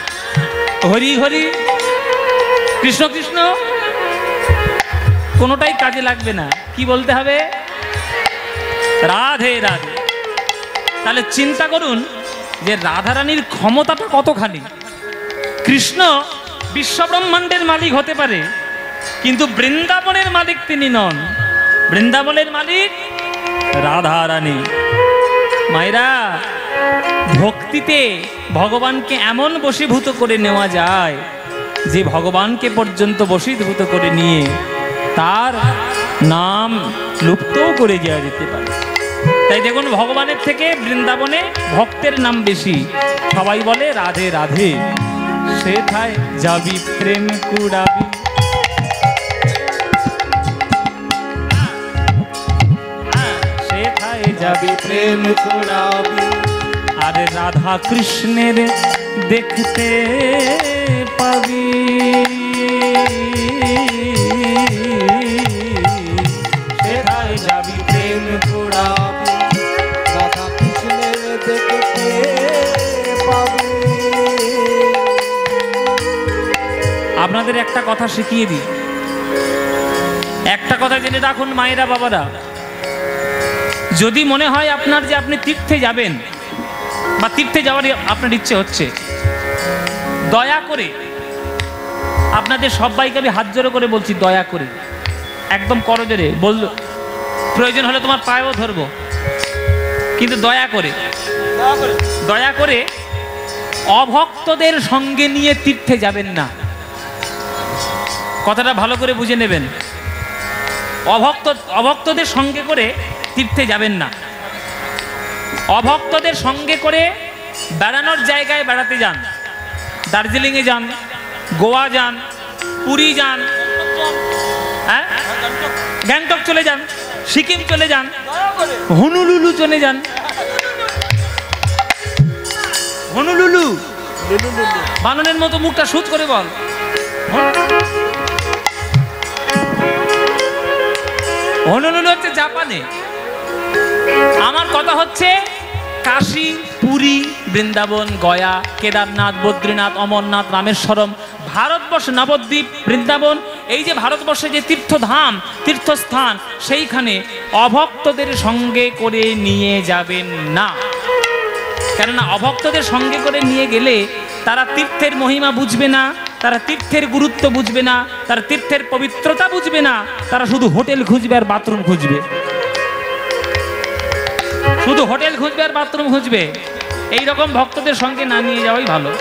হরি হরি কৃষ্ণ কৃষ্ণ কোনোটাই কাজে লাগবে না। কি বলতে হবে? রাধে রাধে। তাহলে চিন্তা করুন যে রাধারানীর ক্ষমতাটা কতখানি। কৃষ্ণ বিশ্বব্রহ্মাণ্ডের মালিক হতে পারে, কিন্তু বৃন্দাবনের মালিক তিনি নন। বৃন্দাবনের মালিক রাধারানী। মায়েরা, ভক্তিতে ভগবানকে এমন বশীভূত করে নেওয়া যায় যে ভগবানকে পর্যন্ত বশীভূত করে নিয়ে তার নাম লুপ্তও করে দেওয়া যেতে পারে। তাই দেখুন, ভগবানের থেকে বৃন্দাবনে ভক্তের নাম বেশি। সবাই বলে রাধে রাধে। সেথায় যাবি প্রেম কুড়াবি। সেথায় যাবি প্রেম কুড়াবি। আরে রাধা কৃষ্ণের দেখতে পাবি। সেথায় যাবি প্রেম কুড়াবি। রাধা কৃষ্ণের দেখতে পাবি। আপনাদের একটা কথা শিখিয়ে দিই, একটা কথা জেনে রাখুন মায়েরা বাবারা। যদি মনে হয় আপনার যে আপনি তীর্থে যাবেন বা তীর্থে যাওয়ার আপনার ইচ্ছে হচ্ছে, দয়া করে আপনাদের সবাইকে আমি হাত জোড়ো করে বলছি, দয়া করে একদম করজোরে বলল, প্রয়োজন হলে তোমার পায়েও ধরবো, কিন্তু দয়া করে অভক্তদের সঙ্গে নিয়ে তীর্থে যাবেন না। কথাটা ভালো করে বুঝে নেবেন। অভক্তদের সঙ্গে করে তীর্থে যাবেন না। অভক্তদের সঙ্গে করে বেড়ানোর জায়গায় বেড়াতে যান। দার্জিলিংয়ে যান, গোয়া যান, পুরী যান, হ্যাঁ, গ্যাংটক চলে যান, সিকিম চলে যান, হনুলুলু চলে যান। হনুলুলু বাননের মতো মুখটা সুদ করে বল। হনুলুলু হচ্ছে জাপানে। আমার কথা হচ্ছে কাশী, পুরী, বৃন্দাবন, গয়া, কেদারনাথ, বদ্রীনাথ, অমরনাথ, রামেশ্বরম, ভারতবর্ষ, নবদ্বীপ, বৃন্দাবন, এই যে ভারতবর্ষে যে তীর্থধাম, তীর্থস্থান, সেইখানে অভক্তদের সঙ্গে করে নিয়ে যাবেন না। কেননা অভক্তদের সঙ্গে করে নিয়ে গেলে তারা তীর্থের মহিমা বুঝবে না, তারা তীর্থের গুরুত্ব বুঝবে না, তারা তীর্থের পবিত্রতা বুঝবে না, তারা শুধু হোটেল খুঁজবে আর বাথরুম খুঁজবে, শুধু হোটেল খুঁজবে আর বাথরুম খুঁজবে। এইরকম ভক্তদের সঙ্গে না নিয়ে যাওয়াই ভালো।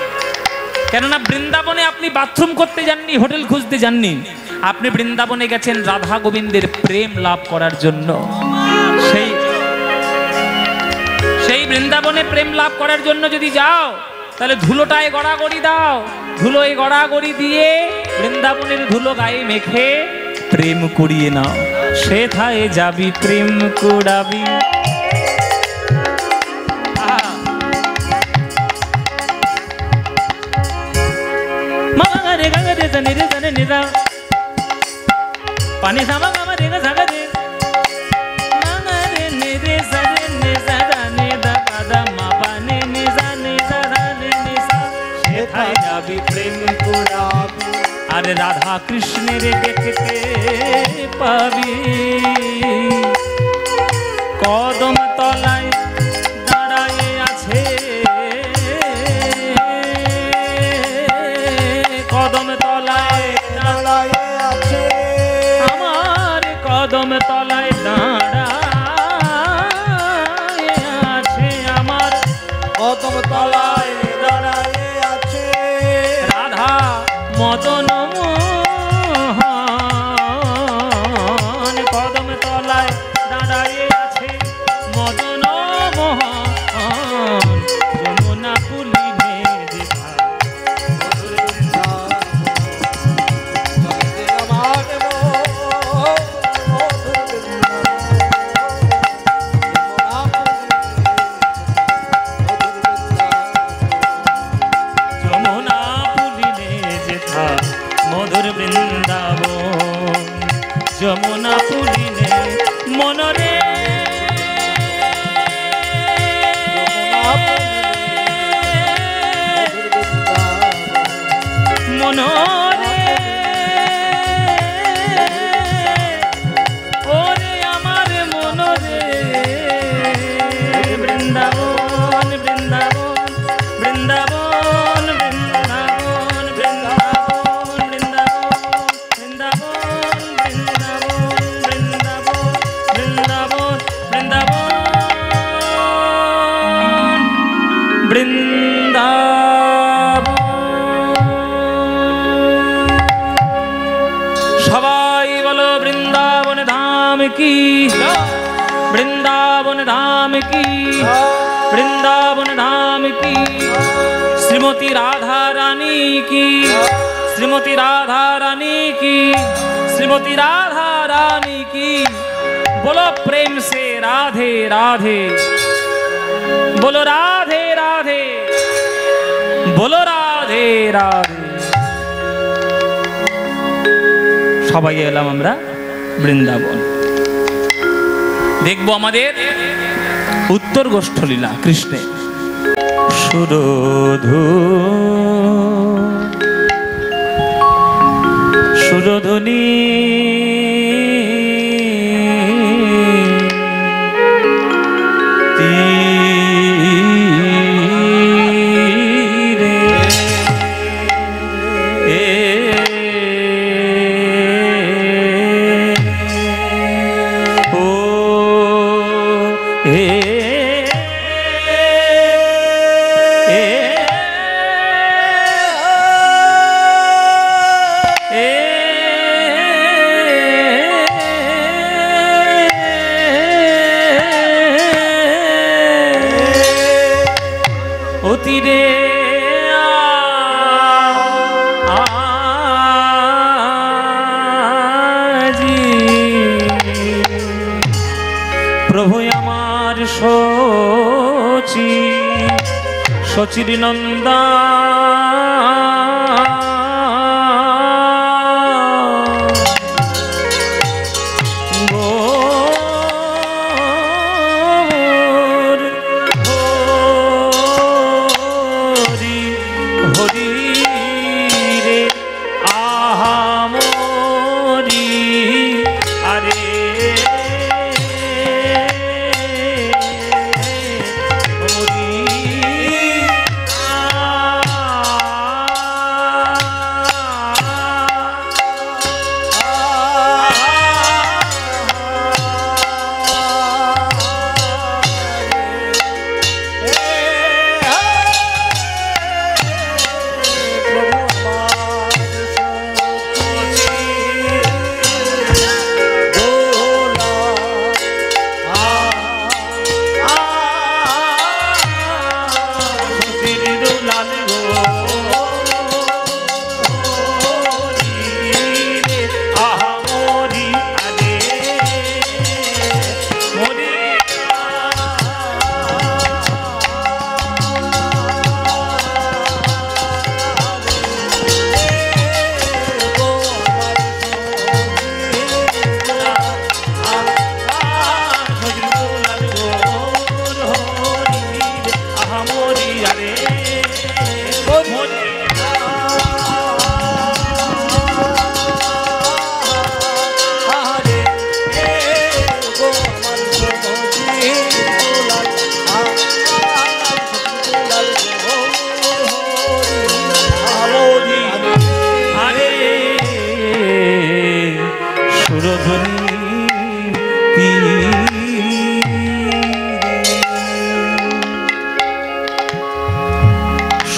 কেননা বৃন্দাবনে আপনি বাথরুম করতে যাননি, হোটেল খুঁজতে যাননি, আপনি বৃন্দাবনে গেছেন রাধা গোবিন্দের প্রেম লাভ করার জন্য। সেই বৃন্দাবনে প্রেম লাভ করার জন্য যদি যাও, তাহলে ধুলোটায় গড়াগড়ি দাও, ধুলোয় গড়াগড়ি দিয়ে বৃন্দাবনের ধুলো গায়ে মেখে প্রেম করিয়ে নাও। সেথায় যাবি প্রেম কুড়াবি। পানি সামা মামা রে সাগা দে মামা রে নে রে সারে নে সাদা নে দা পাদা মা পানে নে সা নে সাদা নে নে সা। সেথায় যাবি প্রেম কুড়াবি, আরে রাধা কৃষ্ণের দেখতে পাবি। কদম তলায় দাঁড়ায়ে আছে, কদম তলায় দাঁড়ায়ে আছে, আমার কদম তলায় দাঁড়ায়ে আছে, আমার কদম তলায় দাঁড়ায়ে আছে রাধা মদন মোহন। কদম তলায় দাঁড়ায়ে আছে মদন মোহন। যমুনা পুলিনে দেখা যমুনা পুলিনে যেথা মধুর বৃন্দাবন। যমুনা পুলিনে মনরে মনরে ওরে আমার মনরে বৃন্দাবন বৃন্দাবন বৃন্দাবন বৃন্দাবন বৃন্দাবন বৃন্দাবন বৃন্দাবন বৃন্দাবন বৃন্দাবন। সবাই বলো বৃন্দাবন ধাম কি, বৃন্দাবন ধাম কি, বৃন্দাবন ধাম কি। শ্রীমতী রাধা রানী কি, শ্রীমতী রাধা রানী কি, শ্রীমতী রাধা রানী কি। बोलो प्रेम से राधे राधे, बोलो राधे राधे, बोलो राधे राधे। সবাই এলাম আমরা বৃন্দাবন, দেখবো আমাদের উত্তর গোষ্ঠলীলা কৃষ্ণের। সুরধু সুরধুনী শচীর নন্দা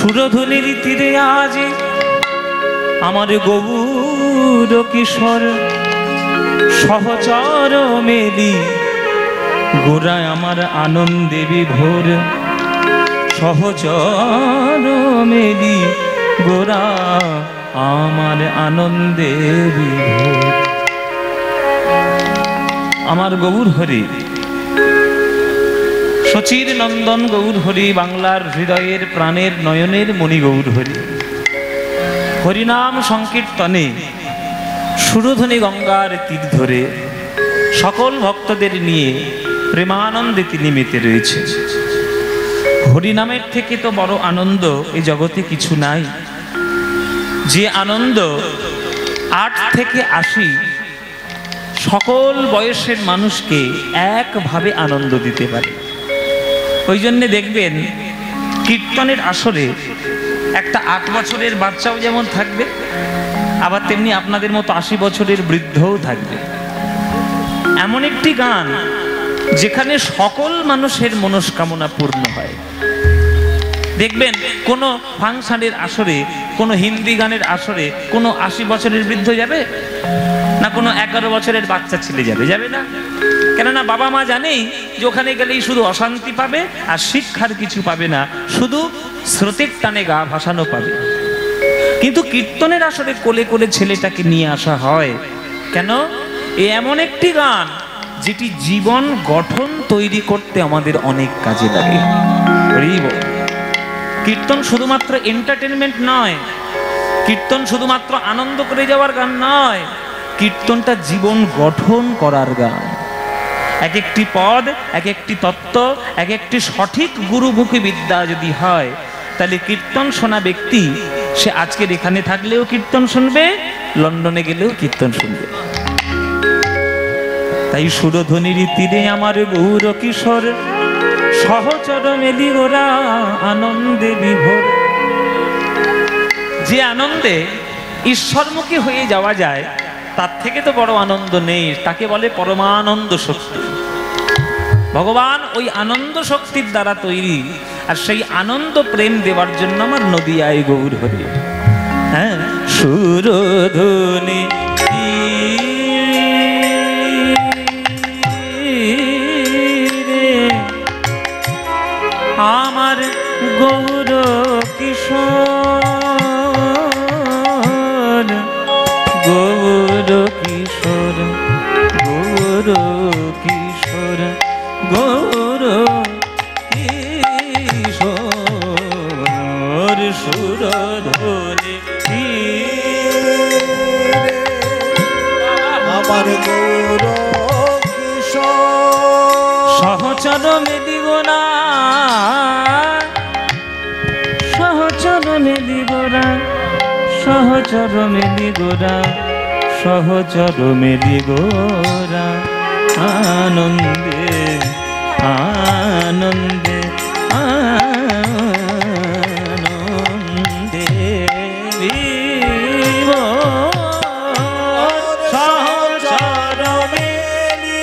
সুরধুলির তীরে আজ আমার গৌর কিশোর সহচর মেলি গোরা আমার আনন্দে বিভোর সহচর মেলি গোরা আমার আনন্দে বিভোর। আমার গৌর হরি শচীর নন্দন গৌর হরি বাংলার হৃদয়ের প্রাণের নয়নের মণি গৌর হরি হরিনাম সংকীর্তনে সুরধ্বনি গঙ্গার তীর ধরে সকল ভক্তদের নিয়ে প্রেমানন্দে তিনি মেতে রয়েছে। হরিনামের থেকে তো বড় আনন্দ এই জগতে কিছু নাই, যে আনন্দ 8 থেকে 80 সকল বয়সের মানুষকে একভাবে আনন্দ দিতে পারে। ওই জন্যে দেখবেন কীর্তনের আসরে একটা 8 বছরের বাচ্চাও যেমন থাকবে, আবার তেমনি আপনাদের মতো 80 বছরের বৃদ্ধও থাকবে। এমন একটি গান যেখানে সকল মানুষের মনস্কামনা পূর্ণ হয়। দেখবেন কোনো ফাংশনের আসরে, কোনো হিন্দি গানের আসরে কোনো 80 বছরের বৃদ্ধ যাবে না, কোনো 11 বছরের বাচ্চা ছেলে যাবে? যাবে না। কেননা বাবা মা জানেই যে ওখানে গেলেই শুধু অশান্তি পাবে আর শিক্ষার কিছু পাবে না, শুধু স্রোতের টানে গা ভাসানো পাবে। কিন্তু কীর্তনের আসরে কোলে কোলে ছেলেটাকে নিয়ে আসা হয় কেন? এমন একটি গান যেটি জীবন গঠন তৈরি করতে আমাদের অনেক কাজে লাগে। কীর্তন শুধুমাত্র এন্টারটেনমেন্ট নয়, কীর্তন শুধুমাত্র আনন্দ করে যাওয়ার গান নয়, কীর্তনটা জীবন গঠন করার গান। এক একটি পদ, এক একটি তত্ত্ব, এক একটি সঠিক গুরুমুখী বিদ্যা যদি হয়, তাহলে কীর্তন শোনা ব্যক্তি সে আজকের এখানে থাকলেও কীর্তন শুনবে, লন্ডনে গেলেও কীর্তন শুনবে। তাই সুরধ্বনির তীরে আমার গৌর কিশোর সহচর মেলি গোরা আনন্দে বিভোর। যে আনন্দে ঈশ্বরমুখী হয়ে যাওয়া যায় তার থেকে তো বড় আনন্দ নেই, তাকে বলে পরমানন্দ শক্তি। ভগবান ওই আনন্দ শক্তির দ্বারা তৈরি, আর সেই আনন্দ প্রেম দেওয়ার জন্য আমার নদিয়ায় গৌর হরি। হ্যাঁ, সুরধ্বনি আমার গৌর কিশোর, গৌর কিশোর, গৌর কিশোর, গৌর কিশোর সুরধ্বনি আমার গৌর কিশোর সহচর মেলি গোরা, সহচর মেলি গোরা, সহচর মেলি গোরা, সহচর মেলি গোরা আনন্দে আনন্দে আনন্দে বিভোর। সহচর মেলি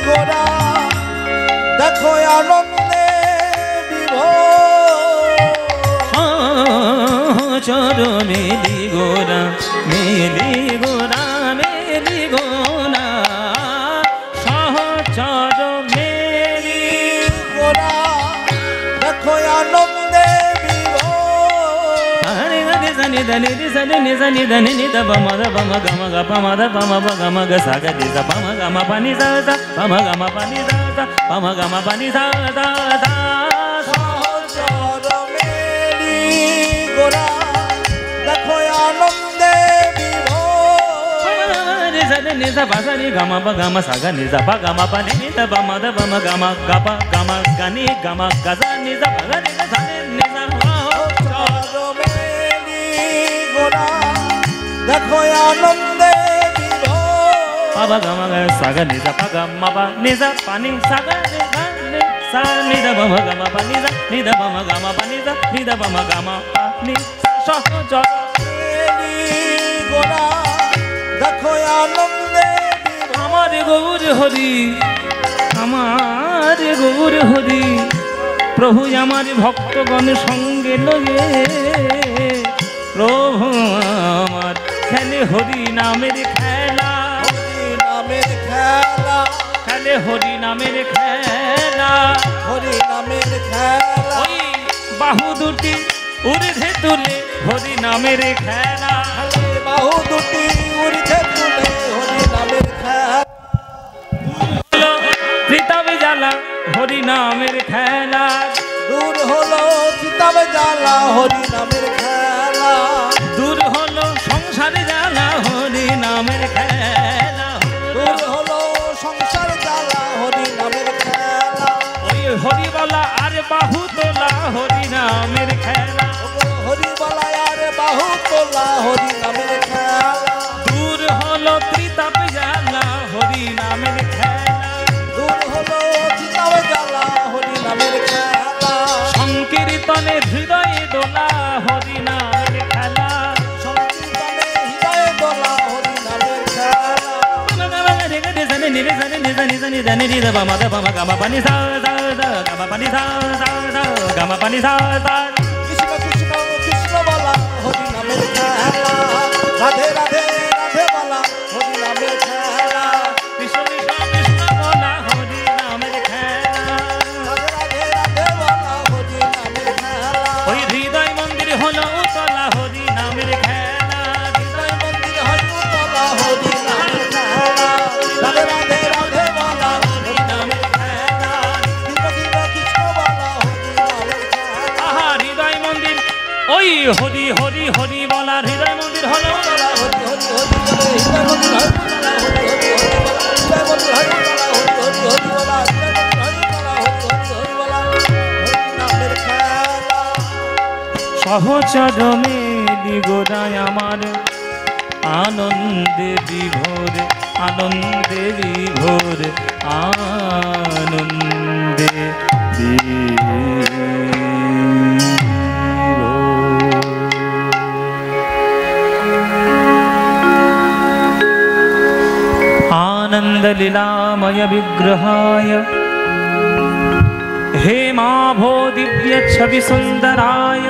গোরা দেখো আনন্দে বিভোর। সহচর মেলি গোরা, মেলি গোরা, মেলি গোরা, সহচর মেলি গোরা দেখো আনন্দে বিভোর। আরে গরে জানি দানি রে জানি নি জানি দানি নি দা বামা দা বামা গামা গা পামা দা বামা বা গামা গা সা গা রে দা পামা গামা পানি দা দা পামা গামা পানি দা দা পামা গামা পানি দা দা দা। সহচর মেলি গোরা দেখো আনন্দে বিভোর। রে জানি নি দা বাসা নি গামা বা গামা সা গা নি দা বা গামা পানি নি দা বামা দা বামা গামা গা পা গামা গানি গামা গাজা নি দা বা গা নি দা জানি নি দা। সহচর মেলি গোরা দেখো আনন্দে বিভোর। বাবা গামা গা সা গা নি দা পা গামা পা নি দা পানি সা গা নি দা নি সা নি দা বামা গামা পানি দা নি দা বামা গামা পানি দা নি দা বামা গামা পানি। সহচর মেলি গোরা দেখো আনন্দে বিভোর। আমার গৌর হরি, আমার গৌর হরি প্রভু আমার ভক্তগণ সঙ্গে লয়ে প্রভু আমার খেলে হরি নামের খেলা, হরি নামের খেলা, খেলে হরি নামের খেলা, হরি নামের খেলা, ওই বাহু দুটি ঊর্ধ্বে তুলে হরি নামের খেলা, বাহু দুটি ঊর্ধ্বে তুলে হরি নামের খেলা, ত্রিতাবে জ্বালা হরি নামের খেলা, দূর হলো চিতাবে জ্বালা হরি নামের খেলা, দূর হলো সংসারে জ্বালা হরি নামের খেলা, দূর হলো সংসার জ্বালা হরি নামের খেলা, ওই হরি বলা আর বাহু তোলা হরি নামের খেলা, হরি বলায় আর বাহু তোলা হরি নামের খেলা, দূর হলো ত্রিতাপে জ্বালা হরি নামের খেলা, দূর হলো চিতাবে জ্বালা হরি নামের খেলা, সংকীর্তনে হৃদয়ে দোলা হরি নামের খেলা, সংকীর্তনে হৃদয়ে দোলা হরি নামের খেলা, কৃষ্ণ কৃষ্ণ কৃষ্ণ বলা হরি নামের খেলা, রাধে রাধে রাধে বলা হরি নামের খেলা, কৃষ্ণ কৃষ্ণ কৃষ্ণ বলা হরি নামের খেলা, রাধে রাধে বলা হরি নামের খেলা, ওই হৃদয় মন্দির হলো উতলা হরি নামের খেলা, হৃদয় মন্দির হরি বলা হরি নামের খেলা, রাধে রাধে রাধে বলা হরি নামের খেলা, কৃষ্ণ কৃষ্ণ কৃষ্ণ বলা হরি নামের খেলা, আহা হৃদয় মন্দির ওই হরি হরি হরি বলা হৃদয় মন্দির হলো উতলা হরি হরি হরি বলে হৃদয় মন্দির হরি বলা হরি হরি হরি বলা হৃদয় মন্দির হরি বলা হরি হরি হরি বলা হৃদয় মন্দির হরি বলা হরি হরি হরি বলা হরি নামের খেলা, সহচর মেলি গোড়ায় আমার আনন্দে বিভোর, আনন্দে বিভোর, আনন্দে বিভোর। आनंद लीलामय विग्रहाय हेमाभो दिव्य छवि सुंदराय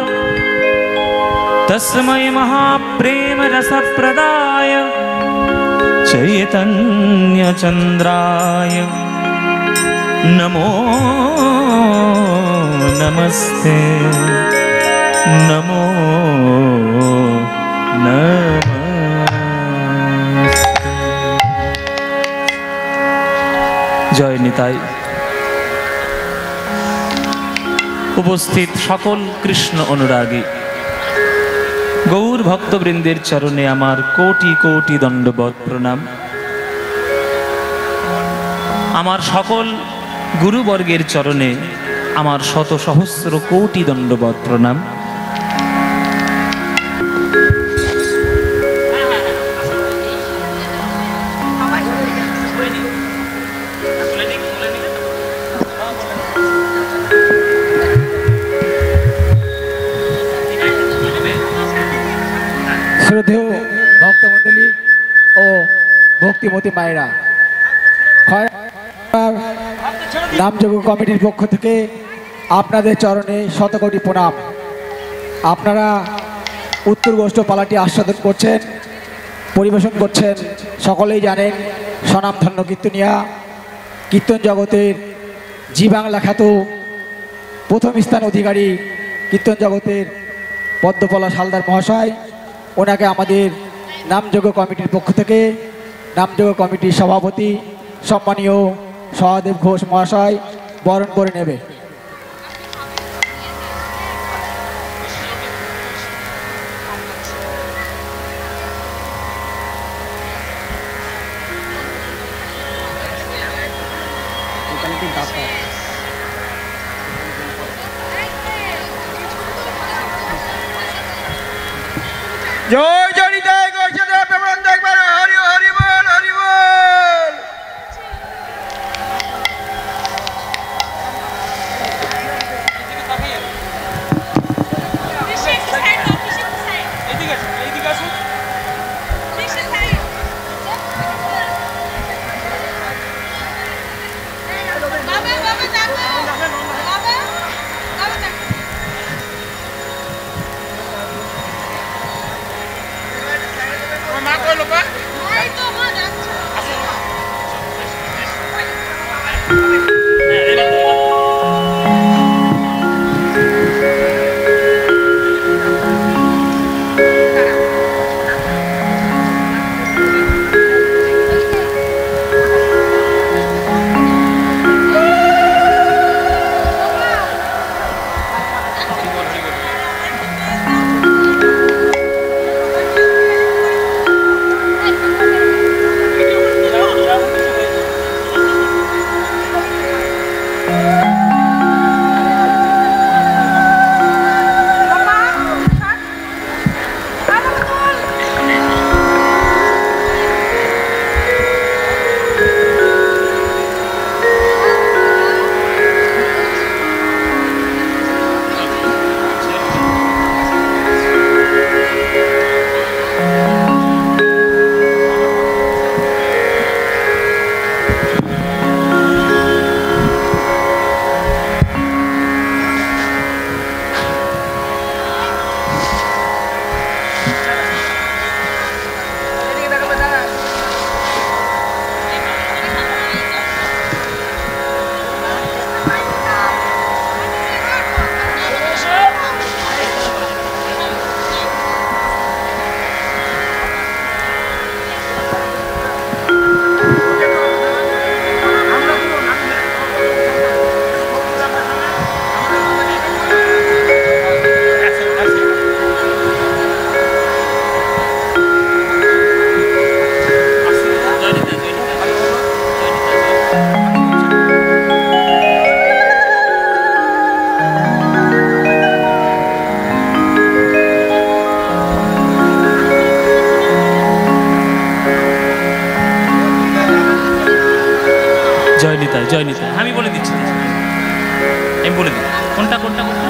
तस्मै महाप्रेम रसप्रदाय चैतन्य चंद्राय नमो नमस्ते, नमो नमः। জয় নিতাই। উপস্থিত সকল কৃষ্ণ অনুরাগী গৌর ভক্তবৃন্দের চরণে আমার কোটি কোটি দণ্ডবৎ প্রণাম। আমার সকল গুরুবর্গের চরণে আমার শত সহস্র কোটি দণ্ডবৎ প্রণাম। শ্রদ্ধেয় ভক্তমণ্ডলী ও ভক্তিমতী মায়েরা, নামযোগ্য কমিটির পক্ষ থেকে আপনাদের চরণে শতকোটি প্রণাম। আপনারা উত্তর গোষ্ঠ পালাটি আস্বাদন করছেন, পরিবেশন করছেন। সকলেই জানেন স্বনামধন্য কীর্তনিয়া, কীর্তন জগতের জি বাংলা খ্যাত প্রথম স্থান অধিকারী কীর্তন জগতের পদ্মপলাশ হালদার মহাশয়। ওনাকে আমাদের নামযোগ্য কমিটির পক্ষ থেকে নামযোগ্য কমিটির সভাপতি সম্মানীয় সহদেব ঘোষ মহাশয় বরণ করে নেবে। জয় জনিতায় গোষ্ঠীতে প্রবন্ধ একবার হরি হরি বল হরি বল। জয় নিতাই। আমি বলে দিচ্ছি, আমি বলে দিই কোনটা কোনটা কোনটা।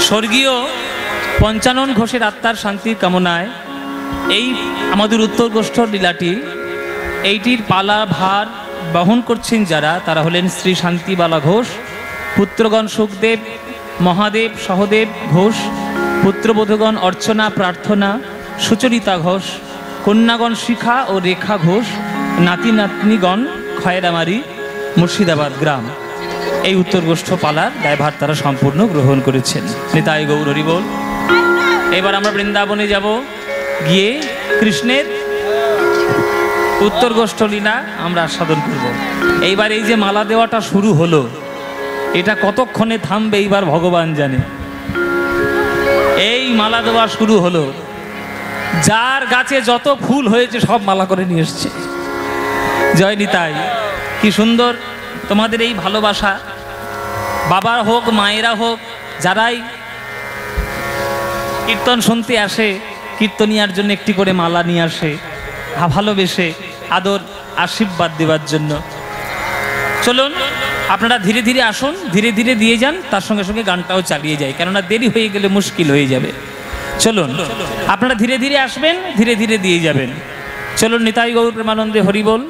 স্বর্গীয় পঞ্চানন ঘোষের আত্মার শান্তির কামনায় এই আমাদের উত্তর গোষ্ঠর লীলাটি, এইটির পালা ভার বহন করছেন যারা, তারা হলেন শ্রী শান্তিবালা ঘোষ, পুত্রগণ সুখদেব, মহাদেব, সহদেব ঘোষ, পুত্রবধূগণ অর্চনা, প্রার্থনা, সুচরিতা ঘোষ, কন্যাগণ শিখা ও রেখা ঘোষ, নাতি নাতনিগণ খয়রামারি, মুর্শিদাবাদ গ্রাম। এই উত্তর গোষ্ঠ পালার দায়ভার তারা সম্পূর্ণ গ্রহণ করেছেন। নিতাই গৌর হরি বল। এবার আমরা বৃন্দাবনে যাব, গিয়ে কৃষ্ণের উত্তর গোষ্ঠ লীলা আমরা আস্বাদন করব। এইবার এই যে মালা দেওয়াটা শুরু হলো, এটা কতক্ষণে থামবে এইবার ভগবান জানে। এই মালা দেওয়া শুরু হলো, যার গাছে যত ফুল হয়েছে সব মালা করে নিয়ে এসছে। জয় নিতাই। কি সুন্দর তোমাদের এই ভালোবাসা। বাবা হোক, মায়েরা হোক, যারাই কীর্তন শুনতে আসে, কীর্তনিয়ার জন্য একটি করে মালা নিয়ে আসে, ভালোবেসে আদর আশীর্বাদ দেওয়ার জন্য। চলুন আপনারা ধীরে ধীরে আসুন, ধীরে ধীরে দিয়ে যান, তার সঙ্গে সঙ্গে গানটাও চালিয়ে যায়, কেননা দেরি হয়ে গেলে মুশকিল হয়ে যাবে। চলুন আপনারা ধীরে ধীরে আসবেন, ধীরে ধীরে দিয়ে যাবেন। চলুন নিতাই গৌর প্রেমানন্দে হরি বল।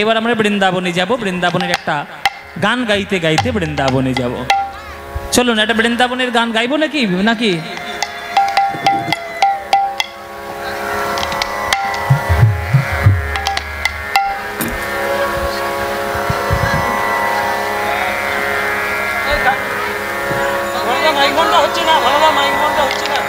এবার আমরা বৃন্দাবনে যাব, বৃন্দাবনের একটা গান গাইতে গাইতে বৃন্দাবনে যাব। চলুন একটা বৃন্দাবনের গান গাইবো নাকি নাকি হচ্ছে না, ভালো মাইক বন্ধ হচ্ছে না।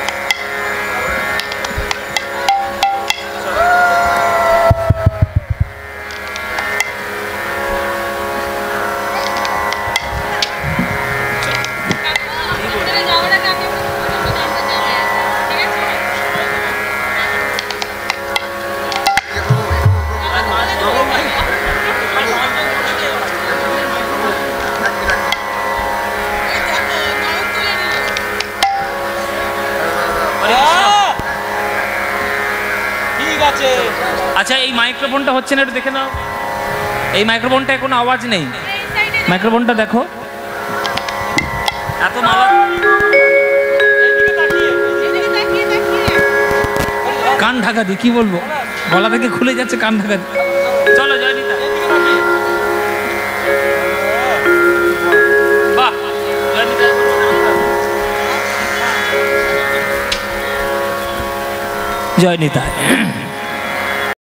আচ্ছা এই মাইক্রোফোনটা হচ্ছে না, একটু দেখে নাও। এই মাইক্রোফোনটা কোনো আওয়াজ নেই, মাইক্রোফোনটা দেখো। এত মালা, কান ঢাকা দি, কি বলবো, গলা থেকে খুলে যাচ্ছে, কান ঢাকা দি। চলো জয় নিতা। বাহ, জয় নিতা। জয় নিতা।